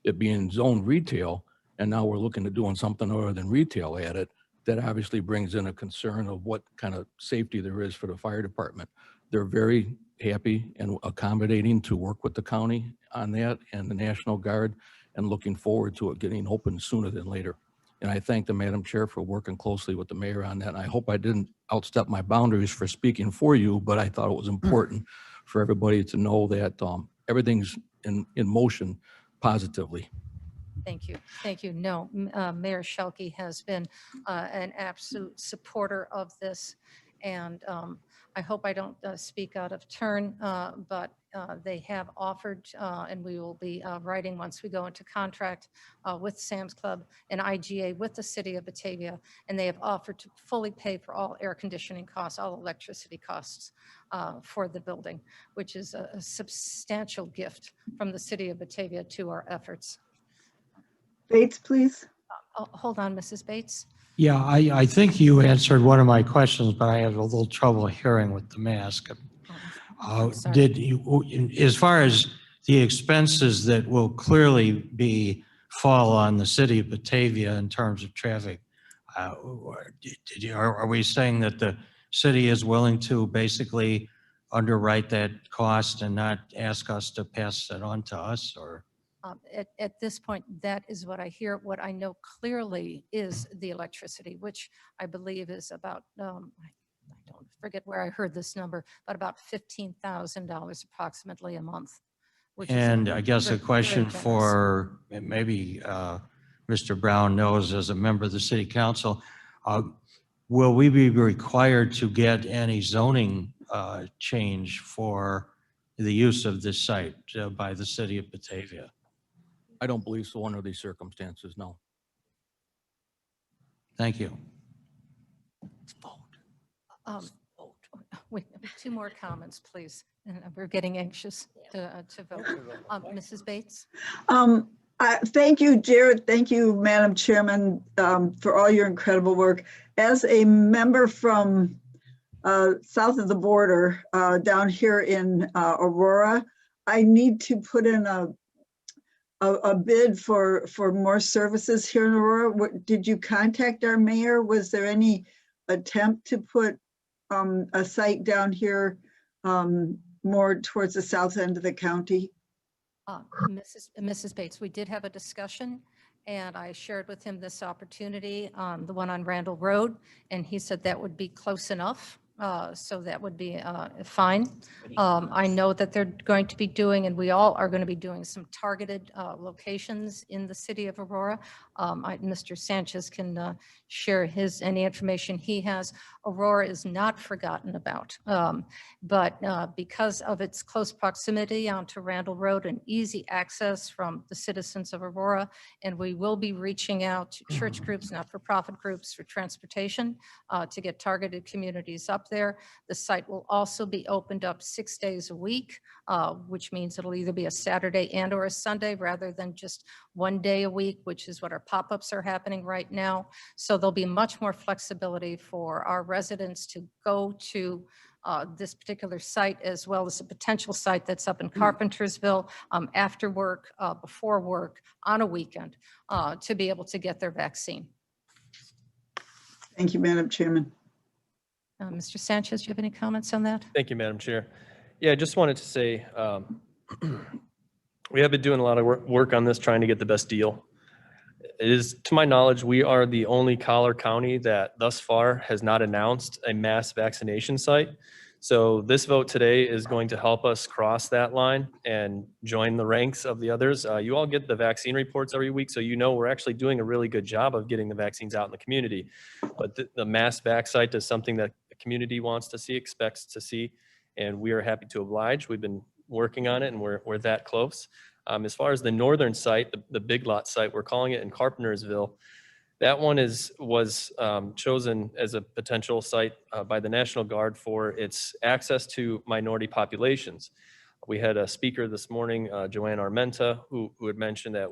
it being zone retail, and now we're looking at doing something other than retail at it, that obviously brings in a concern of what kind of safety there is for the fire department. They're very happy and accommodating to work with the county on that and the National Guard, and looking forward to it getting open sooner than later. And I thank the Madam Chair for working closely with the mayor on that. And I hope I didn't outstep my boundaries for speaking for you, but I thought it was important for everybody to know that everything's in motion positively. Thank you. Thank you. No, Mayor Shelkey has been an absolute supporter of this. And I hope I don't speak out of turn, but they have offered, and we will be writing once we go into contract with Sam's Club and IGA with the city of Batavia. And they have offered to fully pay for all air conditioning costs, all electricity costs for the building, which is a substantial gift from the city of Batavia to our efforts. Bates, please. Hold on, Mrs. Bates. Yeah, I think you answered one of my questions, but I had a little trouble hearing with the mask. Sorry. Did you, as far as the expenses that will clearly fall on the city of Batavia in terms of traffic, are we saying that the city is willing to basically underwrite that cost and not ask us to pass it on to us, or? At this point, that is what I hear. What I know clearly is the electricity, which I believe is about, I don't forget where I heard this number, but about $15,000 approximately a month. Which And is I guess a very question generous. for maybe Mr. Brown knows as a member of the city council, will we be required to get any zoning change for the use of this site by the city of Batavia? I don't believe so under these circumstances, no. Thank you. Wait, two more comments, please. And we're getting anxious to vote. Mrs. Bates? Thank you, Jared. Thank you, Madam Chairman, for all your incredible work. As a member from south of the border, down here in Aurora, I need to put in a bid for more services here in Aurora. Did you contact our mayor? Was there any attempt to put a site down here more towards the south end of the county? Mrs. Bates, we did have a discussion, and I shared with him this opportunity, the one on Randall Road, and he said that would be close enough. So that would be fine. I know that they're going to be doing, and we all are going to be doing, some targeted locations in the city of Aurora. Mr. Sanchez can share any information he has. Aurora is not forgotten about, but because of its close proximity onto Randall Road and easy access from the citizens of Aurora, and we will be reaching out to church groups, not-for-profit groups for transportation to get targeted communities up there. The site will also be opened up 6 days a week, which means it'll either be a Saturday and or a Sunday rather than just 1 day a week, which is what our pop-ups are happening right now. So there'll be much more flexibility for our residents to go to this particular site, as well as a potential site that's up in Carpentersville after work, before work, on a weekend, to be able to get their vaccine. Thank you, Madam Chairman. Mr. Sanchez, do you have any comments on that? Thank you, Madam Chair. Yeah, I just wanted to say, we have been doing a lot of work on this, trying to get the best deal. It is, to my knowledge, we are the only Collier County that thus far has not announced a mass vaccination site. So this vote today is going to help us cross that line and join the ranks of the others. You all get the vaccine reports every week, so you know we're actually doing a really good job of getting the vaccines out in the community. But the mass vac site is something that the community wants to see, expects to see, and we are happy to oblige. We've been working on it, and we're that close. As far as the northern site, the Big Lot site, we're calling it in Carpentersville. That one was chosen as a potential site by the National Guard for its access to minority populations. We had a speaker this morning, Joanne Armenta, who had mentioned that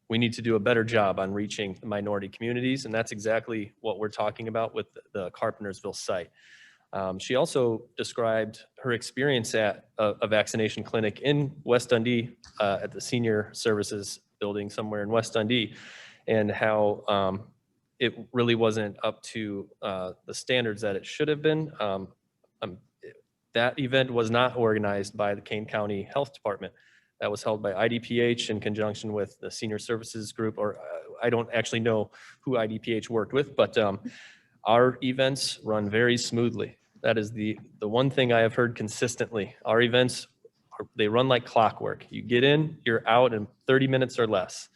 we need to do a better job on reaching the minority communities, and that's exactly what we're talking about with the Carpentersville site. She also described her experience at a vaccination clinic in West Dundee at the Senior Services Building somewhere in West Dundee. and how it really wasn't up to the standards that it should have been. That event was not organized by the Kane County Health Department. That was held by IDPH in conjunction with the Senior Services Group, or I don't actually know who IDPH worked with, but our events run very smoothly. That is the one thing I have heard consistently. Our events, they run like clockwork. You get in, you're out in 30 minutes or less.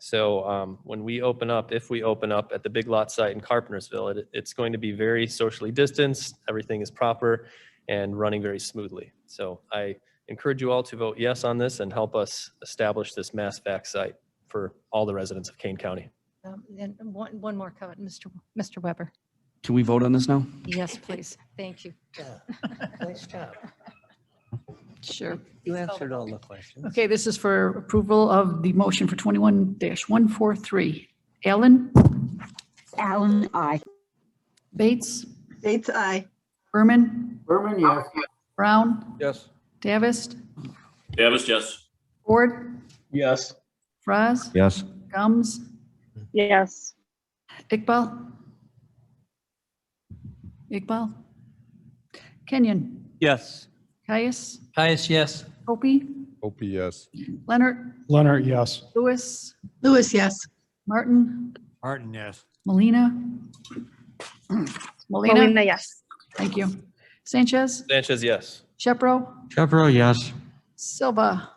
So when we open up, if we open up at the Big Lot site in Carpentersville, it's going to be very socially distanced. Everything is proper and running very smoothly. So I encourage you all to vote yes on this and help us establish this mass vac site for all the residents of Kane County. And one more comment, Mr. Weber. Can we vote on this now? Yes, please. Thank you. Nice job. Sure. You answered all the questions. Okay, this is for approval of the motion for 21-143. Allen? Allen, aye. Bates? Bates, aye. Berman? Berman, yes. Brown? Yes. Davis? Davis, yes. Ford? Yes. Fraz? Yes. Gums? Yes. Iqbal? Iqbal? Kenyon? Yes. Caius? Caius, yes. Opie? Opie, yes. Leonard? Leonard, yes. Lewis? Lewis, yes. Martin? Martin, yes. Molina? Molina, yes. Thank you. Sanchez? Sanchez, yes. Shepro? Shepro, yes. Silva?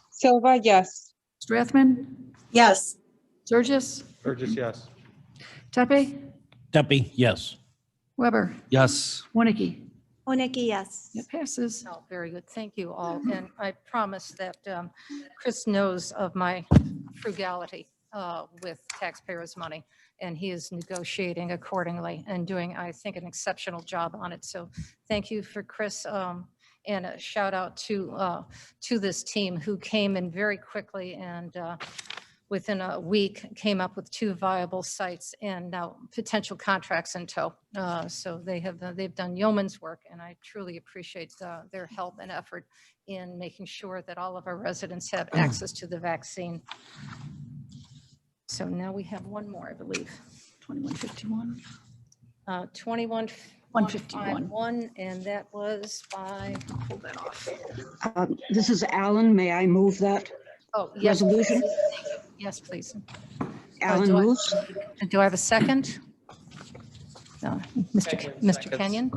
Silva, yes. Strathman? Yes. Surges? Burgess, yes. Tepe? Tepe, yes. Weber? Yes. Winnicke? Oneki, yes. It passes. Oh, very good. Thank you all. And I promise that Chris knows of my frugality with taxpayers' money, and he is negotiating accordingly and doing, I think, an exceptional job on it. So thank you for Chris. And a shout out to this team who came in very quickly and within a week came up with 2 viable sites and now potential contracts in tow. So they've done yeoman's work, and I truly appreciate their help and effort in making sure that all of our residents have access to the vaccine. So now we have one more, I believe. 2151. 2151, and that was by, pull that off. This is Alan. May I move that? Oh, yes. Resolution? Please. Yes, please. Alan do I- moves. Do I have a second? No, Mr. Kenyon?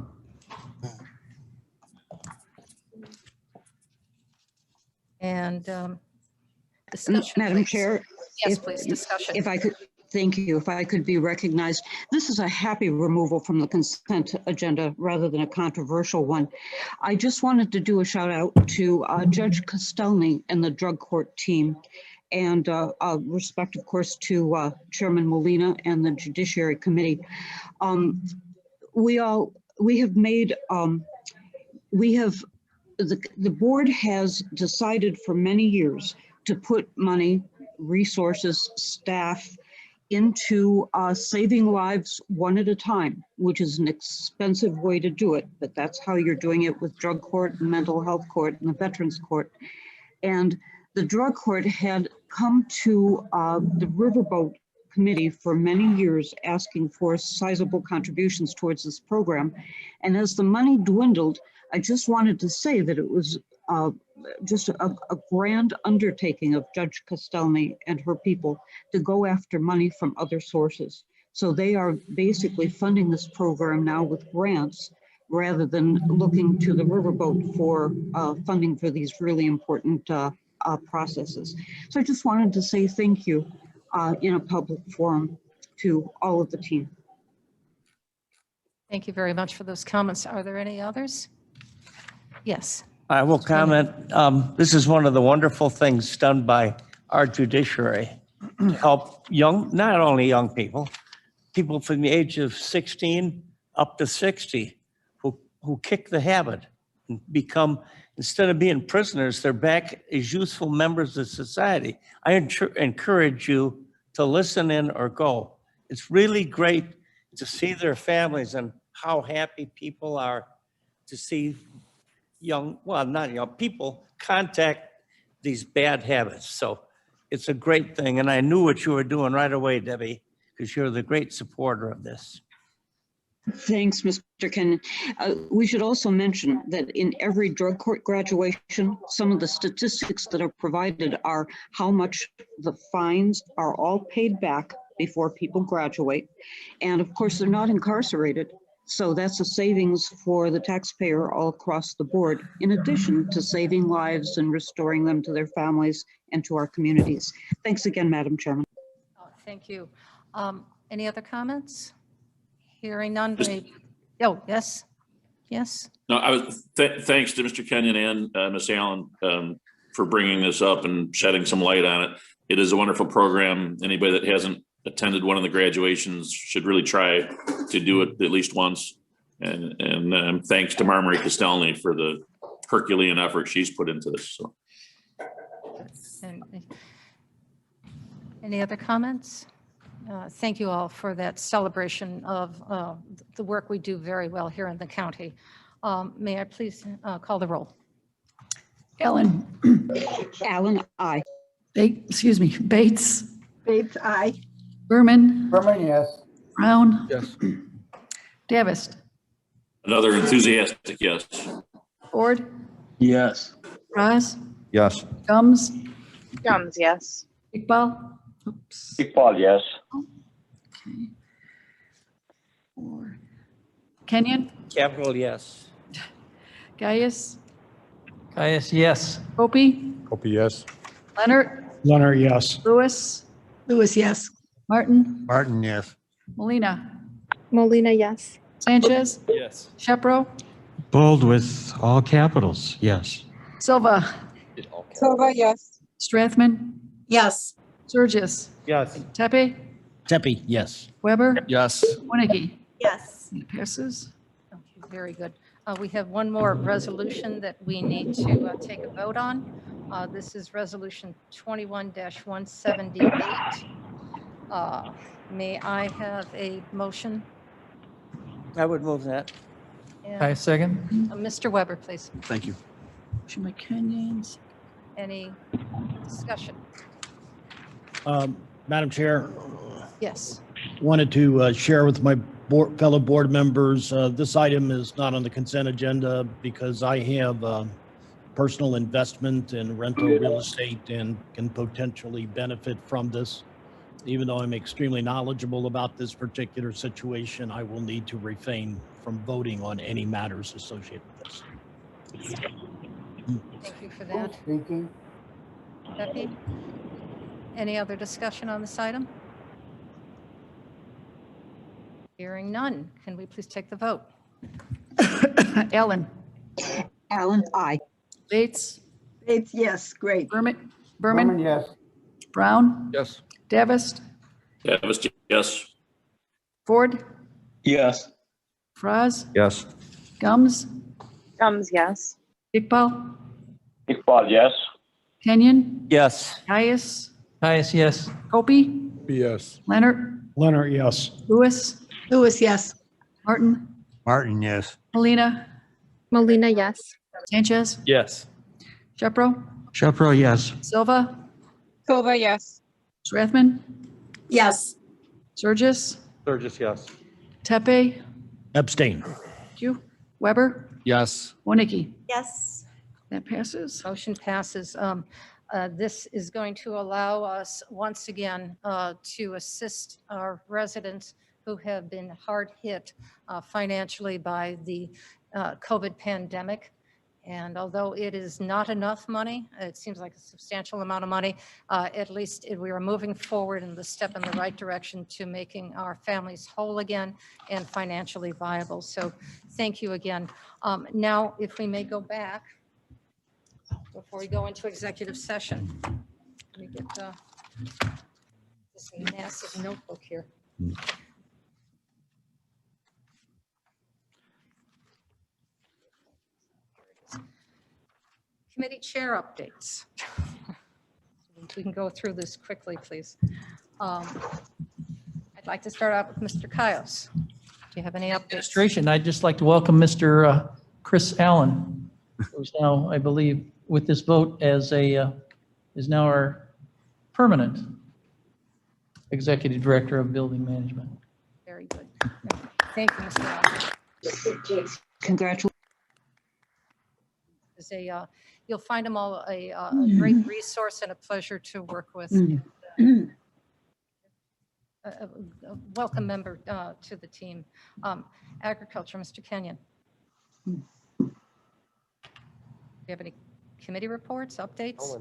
And discussion, Madam please. Chair. Yes, if- please, discussion. If I could, thank you, if I could be recognized. This is a happy removal from the consent agenda rather than a controversial one. I just wanted to do a shout out to Judge Castelny and the drug court team, and respect, of course, to Chairman Molina and the Judiciary Committee. The board has decided for many years to put money, resources, staff into saving lives one at a time, which is an expensive way to do it, but that's how you're doing it with drug court, and mental health court, and the Veterans Court. And the drug court had come to the Riverboat Committee for many years asking for sizable contributions towards this program. And as the money dwindled, I just wanted to say that it was just a grand undertaking of Judge Castelny and her people to go after money from other sources. So they are basically funding this program now with grants rather than looking to the Riverboat for funding for these really important processes. So I just wanted to say thank you in a public forum to all of the team. Thank you very much for those comments. Are there any others? Yes. I will comment. This is one of the wonderful things done by our judiciary to help not only young people from the age of 16 up to 60 who kick the habit and become, instead of being prisoners, they're back as useful members of society. I encourage you to listen in or go. It's really great to see their families and how happy people are to see not young people contact these bad habits. So It's a great thing, and I knew what you were doing right away, Debbie, because you're the great supporter of this. Thanks, Mr. Ken. We should also mention that in every drug court graduation, some of the statistics that are provided are how much the fines are all paid back before people graduate. And of course, they're not incarcerated. So that's a savings for the taxpayer all across the board, in addition to saving lives and restoring them to their families and to our communities. Thanks again, Madam Chairman. Thank you. Any other comments? Hearing none. Oh, yes. Yes. No, I was, thanks to Mr. Kenyon and Ms. Allen for bringing this up and shedding some light on it. It is a wonderful program. Anybody that hasn't attended one of the graduations should really try to do it at least once. And thanks to Marmarie Castelny for the Herculean effort she's put into this. So. And any other comments? Thank you all for that celebration of the work we do very well here in the county. May I please call the roll? Ellen. Allen, aye. Excuse me, Bates. Bates, aye. Berman. Berman, yes. Brown. Yes. Davis. Another enthusiastic yes. Ford. Yes. Ross. Yes. Gums. Gums, yes. Iqbal. Oops. Iqbal, yes. Okay. 4. Kenyon. Capital yes. Gaius. Gaius, yes. Opie. Opie, yes. Leonard, yes. Lewis. Lewis, yes. Martin. Martin, yes. Molina. Molina, yes. Sanchez. Yes. Shepro. Bold with all capitals, yes. Silva. Silva, yes. Strathman. Yes. Surgis. Yes. Tepe. Tepe, yes. Weber. Yes. Winnicke. Yes. It passes. Okay, very good. We have one more resolution that we need to take a vote on. This is Resolution 21-178. May I have a motion? I would move that. And, second. Mr. Weber, please. Thank you. Motion by Kenyons. Any discussion? Madam Chair, Yes. wanted to share with my fellow board members, this item is not on the consent agenda because I have personal investment in rental real estate and can potentially benefit from this. Even though I'm extremely knowledgeable about this particular situation, I will need to refrain from voting on any matters associated with this. Thank you for that. Speaking. Becky? Any other discussion on this item? Hearing none. Can we please take the vote? Ellen. Allen, aye. Bates. Bates, yes, great. Berman. Berman, yes. Brown. Yes. Davis. Davis, yes. Ford. Yes. Fraz. Yes. Gums. Gums, yes. Iqbal. Iqbal, yes. Kenyon. Yes. Gaius. Gaius, yes. Opie. Yes. Leonard. Leonard, yes. Lewis. Lewis, yes. Martin. Martin, yes. Molina. Molina, yes. Sanchez. Yes. Shepro. Shepro, yes. Silva. Silva, yes. Strathman. Yes. Surgis. Burgess, yes. Tepe. Abstain. Thank you. Weber. Yes. Winnicke. Yes. That passes. Motion passes. This is going to allow us, once again, to assist our residents who have been hard hit financially by the COVID pandemic. And although it is not enough money, it seems like a substantial amount of money, at least we are moving forward in the step in the right direction to making our families whole again and financially viable. So thank you again. Now, if we may go back before we go into executive session. Let me get this massive notebook here. Committee chair updates. We can go through this quickly, please. I'd like to start out with Mr. Kios. Do you have any updates? Administration, I'd just like to welcome Mr. Chris Allen, who's now, I believe, with this vote as is now our permanent Executive Director of Building Management. Very good. Thank you, Mr. Allen. Congratulations. You'll find them all a great resource and a pleasure to work with. A welcome member to the team. Agriculture, Mr. Kenyon. Do you have any committee reports, updates?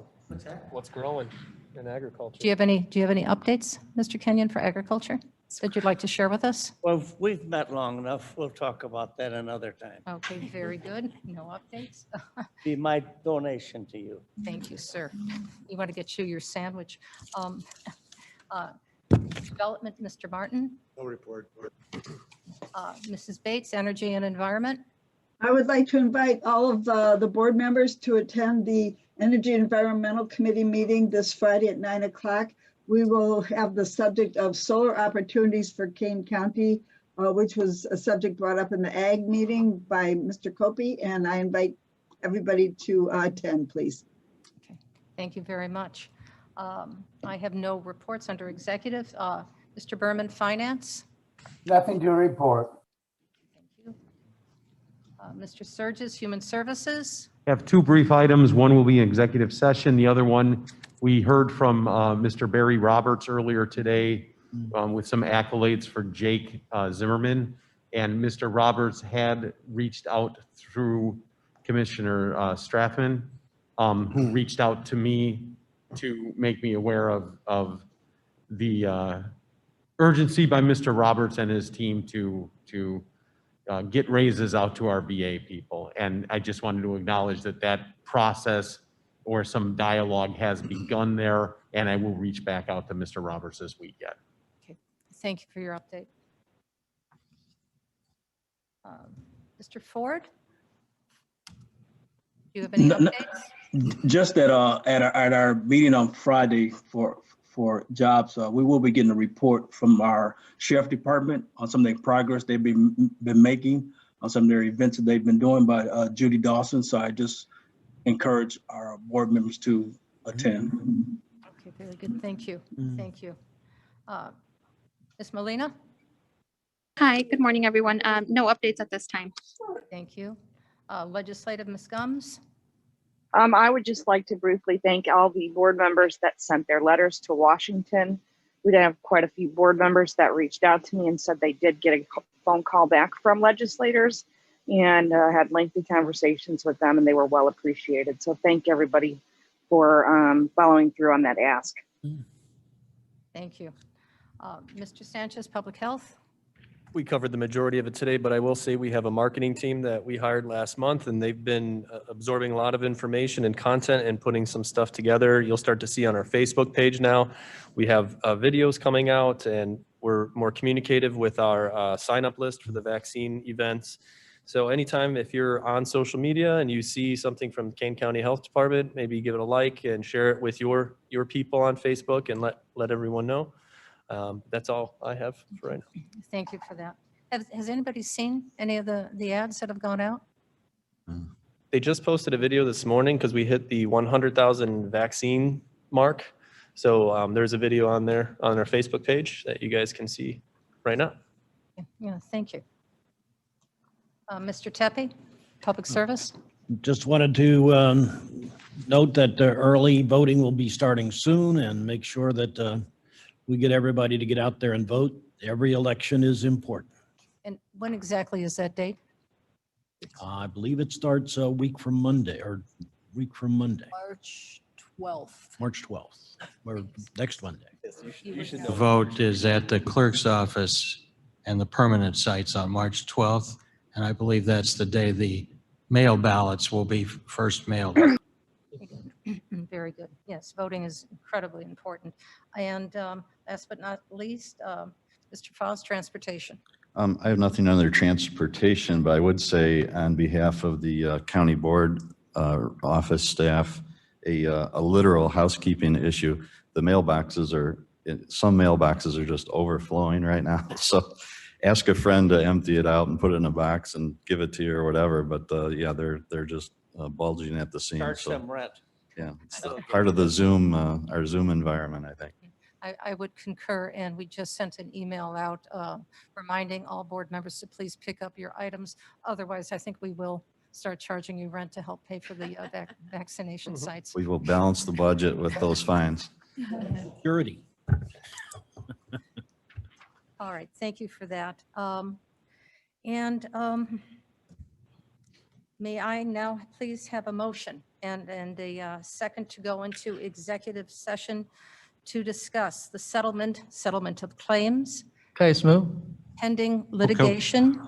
What's growing in agriculture? Do you have any updates, Mr. Kenyon, for agriculture that you'd like to share with us? Well, we've met long enough. We'll talk about that another time. Okay, very good. No updates. Be my donation to you. Thank you, sir. You want to get you your sandwich. Development, Mr. Martin. No report. Mrs. Bates, Energy and Environment. I would like to invite all of the board members to attend the Energy and Environmental Committee meeting this Friday at 9 o'clock. We will have the subject of solar opportunities for Kane County, which was a subject brought up in the ag meeting by Mr. Copey, and I invite everybody to attend, please. Okay, thank you very much. I have no reports under executive. Mr. Berman, Finance. Nothing to report. Thank you. Mr. Surges, Human Services. I have two brief items. One will be an executive session. The other one, we heard from Mr. Barry Roberts earlier today with some accolades for Jake Zimmerman. And Mr. Roberts had reached out through Commissioner Strathman, who reached out to me to make me aware of the urgency by Mr. Roberts and his team to get raises out to our VA people. And I just wanted to acknowledge that process or some dialogue has begun there, and I will reach back out to Mr. Roberts this weekend. Okay, thank you for your update. Mr. Ford? Do you have any updates? Just that at our meeting on Friday for jobs, we will be getting a report from our sheriff department on some of the progress they've been making on some of their events that they've been doing by Judy Dawson. So I just encourage our board members to attend. Okay, very good. Thank you. Thank you. Ms. Molina? Hi, good morning, everyone. No updates at this time. Thank you. Legislative, Ms. Gums? I would just like to briefly thank all the board members that sent their letters to Washington. We did have quite a few board members that reached out to me and said they did get a phone call back from legislators and had lengthy conversations with them, and they were well appreciated. So thank everybody for following through on that ask. Thank you. Mr. Sanchez, Public Health? We covered the majority of it today, but I will say we have a marketing team that we hired last month, and they've been absorbing a lot of information and content and putting some stuff together. You'll start to see on our Facebook page now. We have videos coming out, and we're more communicative with our sign-up list for the vaccine events. So anytime if you're on social media and you see something from Kane County Health Department, maybe give it a like and share it with your people on Facebook and let everyone know. That's all I have for right now. Thank you for that. Has anybody seen any of the ads that have gone out? They just posted a video this morning because we hit the 100,000 vaccine mark. So there's a video on there on our Facebook page that you guys can see right now. Yeah, thank you. Mr. Tepe, Public Service? Just wanted to note that early voting will be starting soon and make sure that we get everybody to get out there and vote. Every election is important. And when exactly is that date? I believe it starts a week from Monday. March 12th. March 12th, or next Monday. The vote is at the clerk's office and the permanent sites on March 12th. And I believe that's the day the mail ballots will be first mailed. Very good. Yes, voting is incredibly important. And last but not least, Mr. Fowles, Transportation. I have nothing under transportation, but I would say on behalf of the county board office staff, a literal housekeeping issue. The mailboxes some mailboxes are just overflowing right now. So ask a friend to empty it out and put it in a box and give it to you or whatever. But yeah, they're just bulging at the seams. Charge So them rent. Yeah, it's part of the Zoom, our Zoom environment, I think. I would concur, and we just sent an email out reminding all board members to please pick up your items. Otherwise, I think we will start charging you rent to help pay for the vaccination sites. We will balance the budget with those fines. Security. All right, thank you for that. And may I now please have a motion and a second to go into executive session to discuss the settlement of claims, Case move. pending litigation,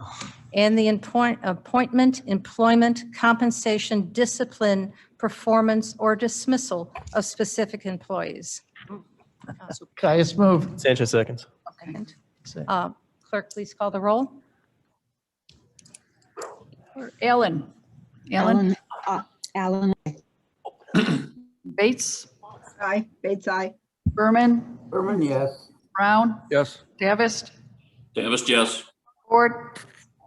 and the appointment, employment, compensation, discipline, performance, or dismissal of specific employees. Case move. Sanchez seconds. Second. Clerk, please call the roll. Ellen. Ellen. Alan. Bates. Aye. Bates, aye. Berman. Berman, yes. Brown. Yes. Davis. Davis, yes. Ford.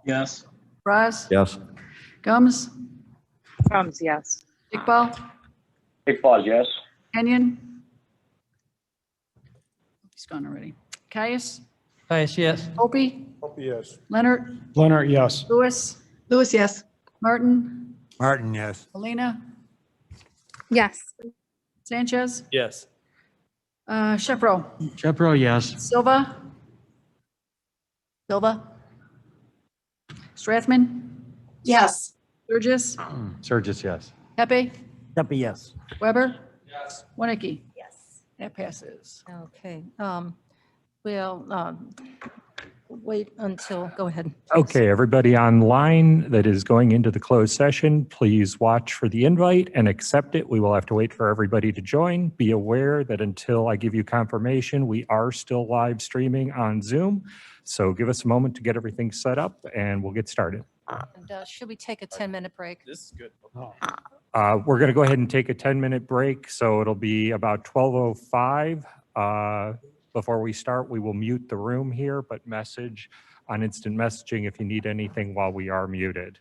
Yes. Ross. Yes. Gums. Yes. Iqbal. Iqbal, yes. Kenyon. He's gone already. Caius. Case, yes. Opie. Yes. Leonard. Leonard, yes. Lewis. Lewis, yes. Martin. Martin, yes. Melina. Yes. Sanchez. Yes. Shepro. Shepro, yes. Silva. Silva. Strathman. Yes. Burgess. Surges, yes. Pepe. Pepe, yes. Weber. Yes. Winnicke. Yes. That passes. Okay. We'll wait until, go ahead. Okay, everybody online that is going into the closed session, please watch for the invite and accept it. We will have to wait for everybody to join. Be aware that until I give you confirmation, we are still live streaming on Zoom. So give us a moment to get everything set up and we'll get started. And should we take a 10-minute break? This is good. We're going to go ahead and take a 10-minute break. So it'll be about 12:05. Before we start, we will mute the room here, but message on instant messaging if you need anything while we are muted.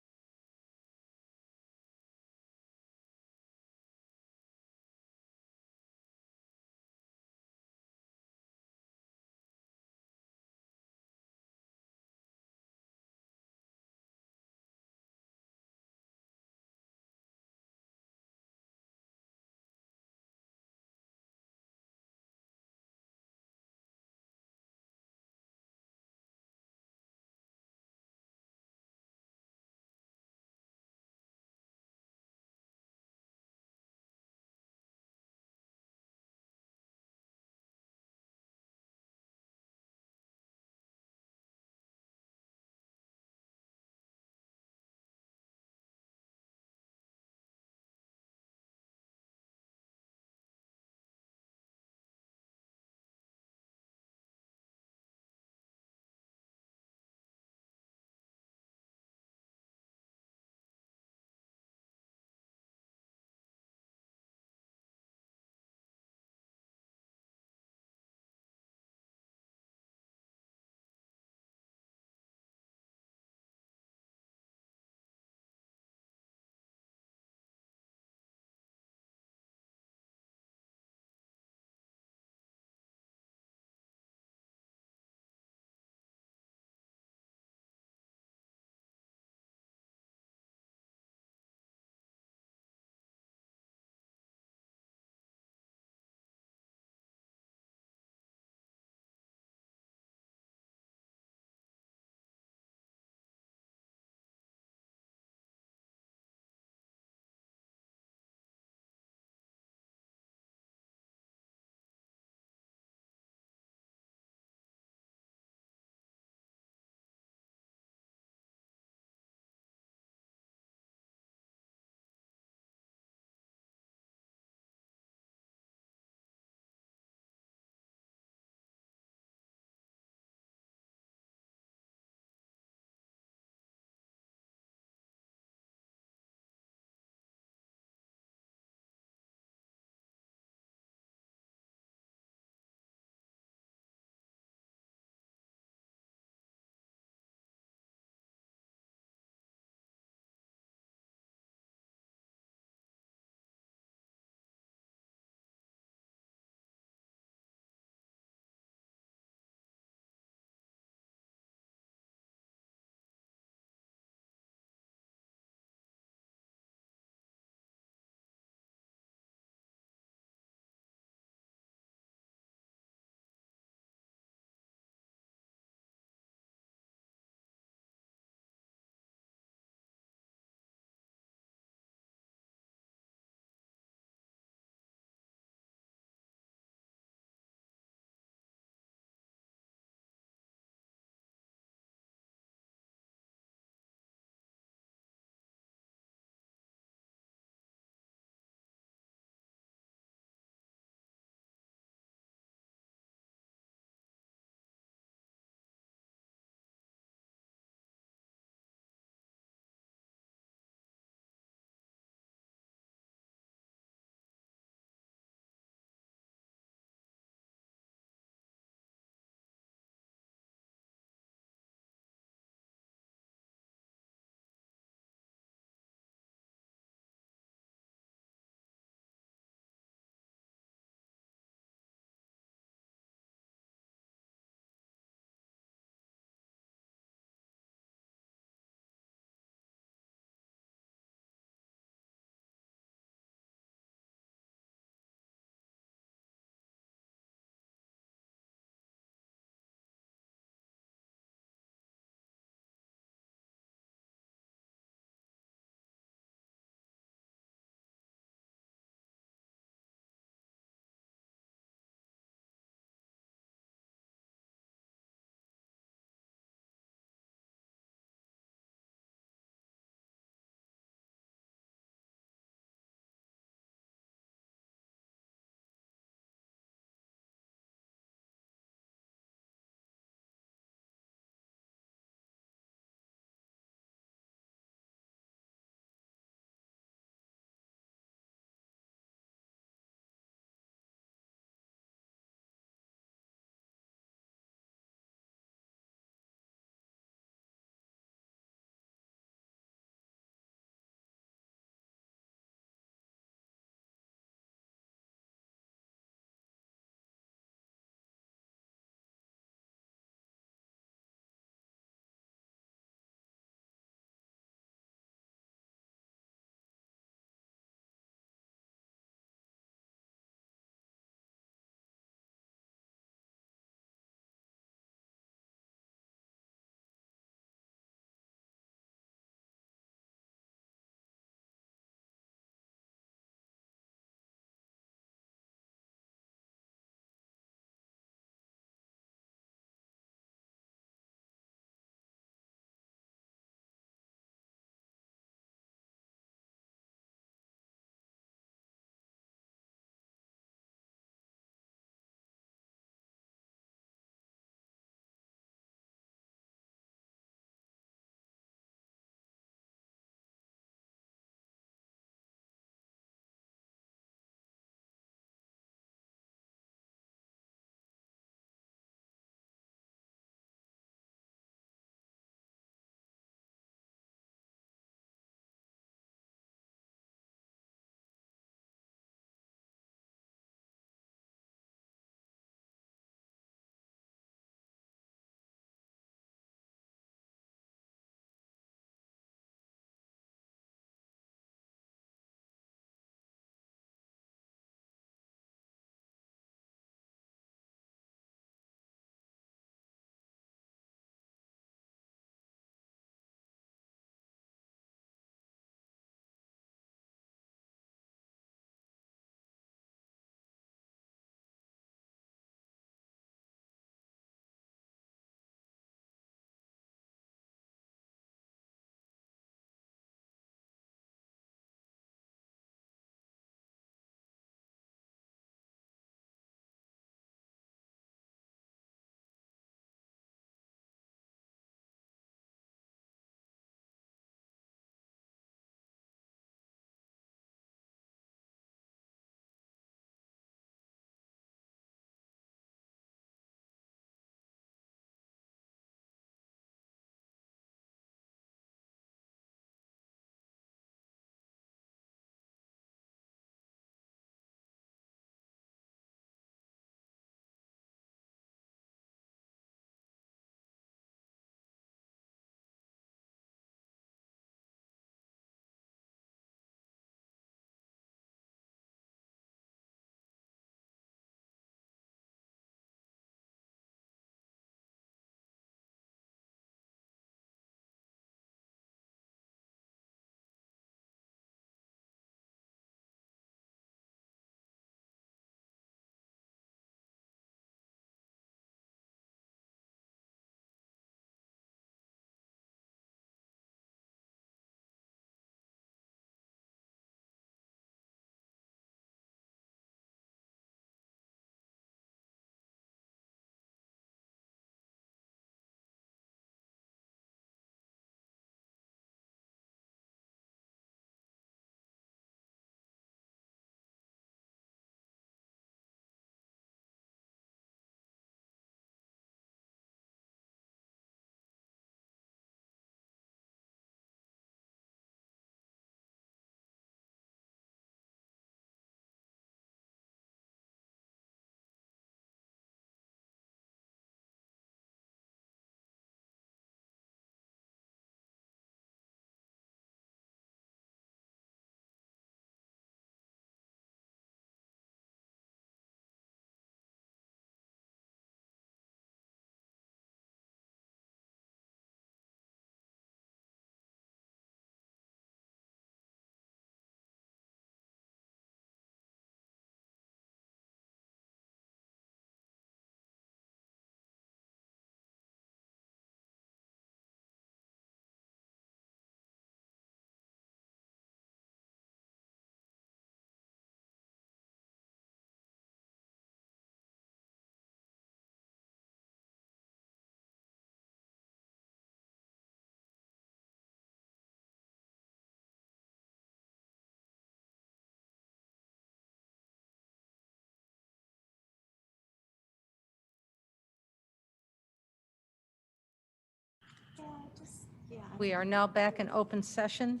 We are now back in open session.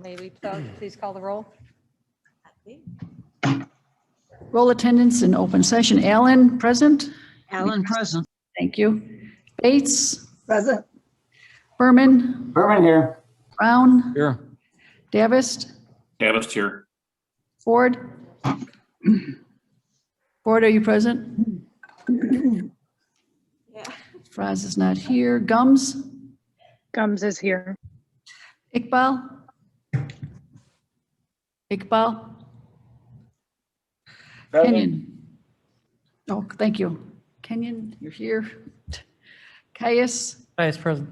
May we please call the roll? Roll attendance in open session. Allen, present? Allen, present. Thank you. Bates? Present. Berman? Berman here. Brown? Here. Davist? Davis here. Ford? Ford, are you present? Fraz is not here. Gums? Gums is here. Iqbal? Iqbal? Kenyon? Oh, thank you. Kenyon, you're here. Caius? Vice President.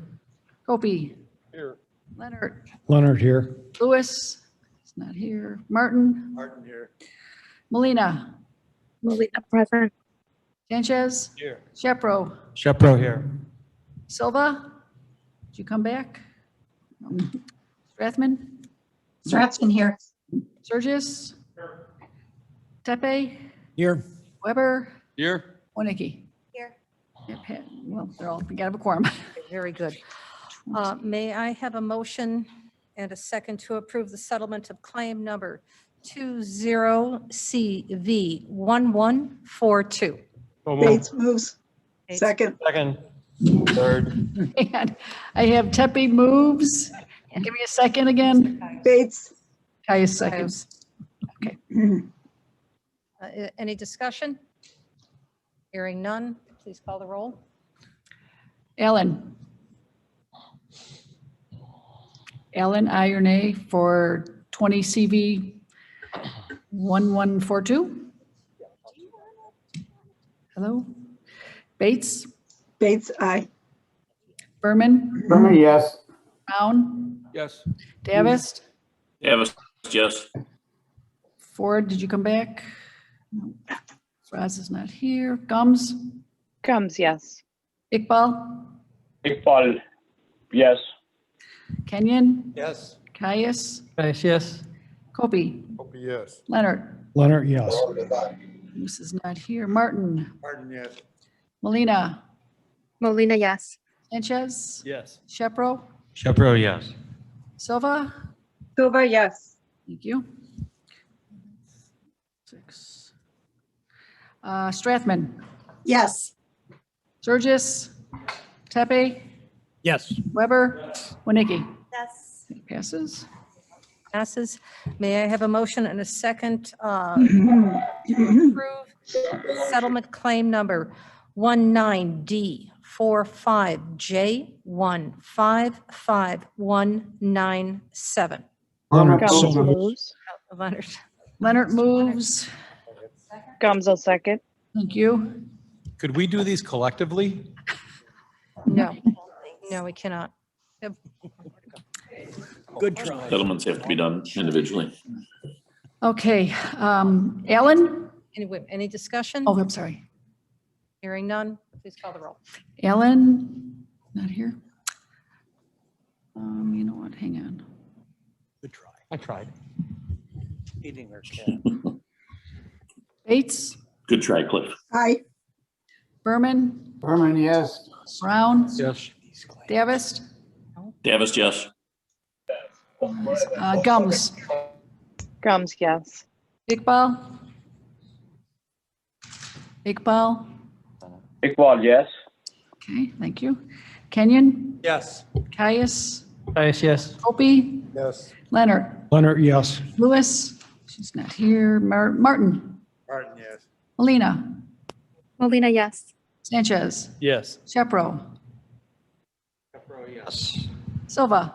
Kopi? Here. Leonard? Leonard here. Lewis? He's not here. Martin? Martin here. Molina? Molina present. Sanchez? Here. Shepro? Shepro here. Silva? Did you come back? Strathman? Stratzman here. Surgis? Tepe? Here. Weber? Here. Winicky? Here. Well, we got to have a quorum. Very good. May I have a motion and a second to approve the settlement of claim number 20CV1142? Bates moves. Second. Second. Third. And I have Tepe moves. Give me a second again. Bates. Caius seconds. Okay. Any discussion? Hearing none, please call the roll. Allen? Allen, aye or nay for 20 CV 1142? Hello? Bates? Bates, aye. Berman? Berman, yes. Brown? Yes. Davist? Davis, yes. Ford, did you come back? No. Fraz is not here. Gums? Gums, yes. Iqbal? Iqbal, yes. Kenyon? Yes. Caius? Vice, yes. Kopi? Yes. Leonard? Leonard, yes. This is not here. Martin? Martin, yes. Molina? Molina, yes. Sanchez? Yes. Shepro? Shepro, yes. Silva? Silva, yes. Thank you. 6. Strathman? Yes. Surgis? Tepe? Yes. Weber? Winicky? Yes. Passes. Passes. May I have a motion and a second to approve settlement claim number 19D45J1559197? Leonard, Gums so moved. moves. Leonard. Leonard moves. Gums will second. Thank you. Could we do these collectively? No, no, we cannot. Good try. Settlements have to be done individually. Okay. Allen? Any discussion? Oh, I'm sorry. Hearing none, please call the roll. Allen? Not here. You know what? Hang on. Good try. I tried. Eating her cat. Bates? Good try, Cliff. Aye. Berman, yes. Brown? Yes. Davist? Davis, yes. Gums? Gums, yes. Iqbal? Iqbal? Iqbal, yes. Okay, thank you. Kenyon? Yes. Caius? Vice, yes. Kopi? Yes. Leonard? Leonard, yes. Lewis? She's not here. Martin? Martin, yes. Molina? Molina, yes. Sanchez? Yes. Shepro? Shepro, yes. Silva?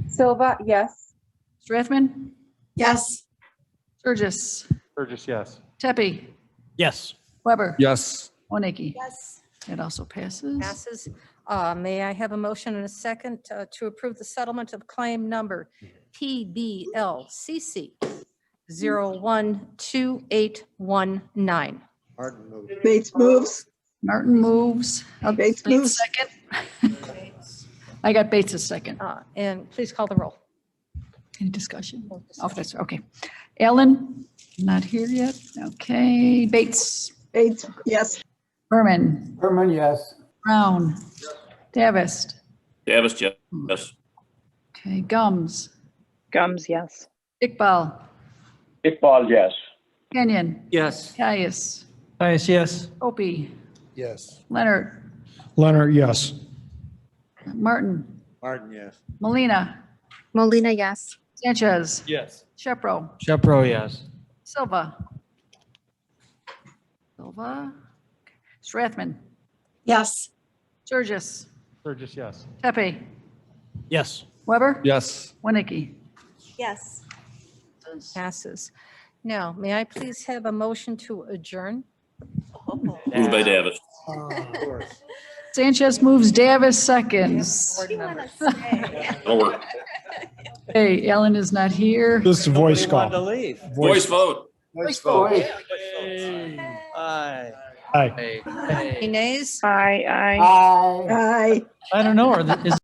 Silva, yes. Strathman? Yes. Surgis? Burgess, yes. Tepe? Yes. Weber? Yes. Winicky? Yes. It also passes. Passes. May I have a motion and a second to approve the settlement of claim number PBLCC 012819? Martin moves. Bates moves. Martin moves. Bates moves. Second. I got Bates' second. And please call the roll. Any discussion? Oh, that's, okay. Allen, not here yet. Okay. Bates. Bates, yes. Berman. Berman, yes. Brown. Davist. Davis, yes. Yes. Okay, Gums, Gums, yes. Iqbal, Iqbal, yes. Kenyon, Yes. Caius, Caius, yes. Opie, Yes. Leonard, Leonard, yes. Martin, Martin, yes. Molina, Molina, yes. Sanchez, Yes. Shepro, Shepro, yes. Silva. Silva, Strathman, Yes. Burgess, Burgess, yes. Tepe, Yes. Weber, Yes. Winnicke. Yes. Passes. Now, may I please have a motion to adjourn? Moved by Davis. Sanchez moves, Davis seconds. Board members. That'll work. Hey, Ellen is not here. This is a voice Nobody wanted to call. leave. Voice vote. Voice vote. Aye. Aye. Any nays? Aye. Aye. I don't know, is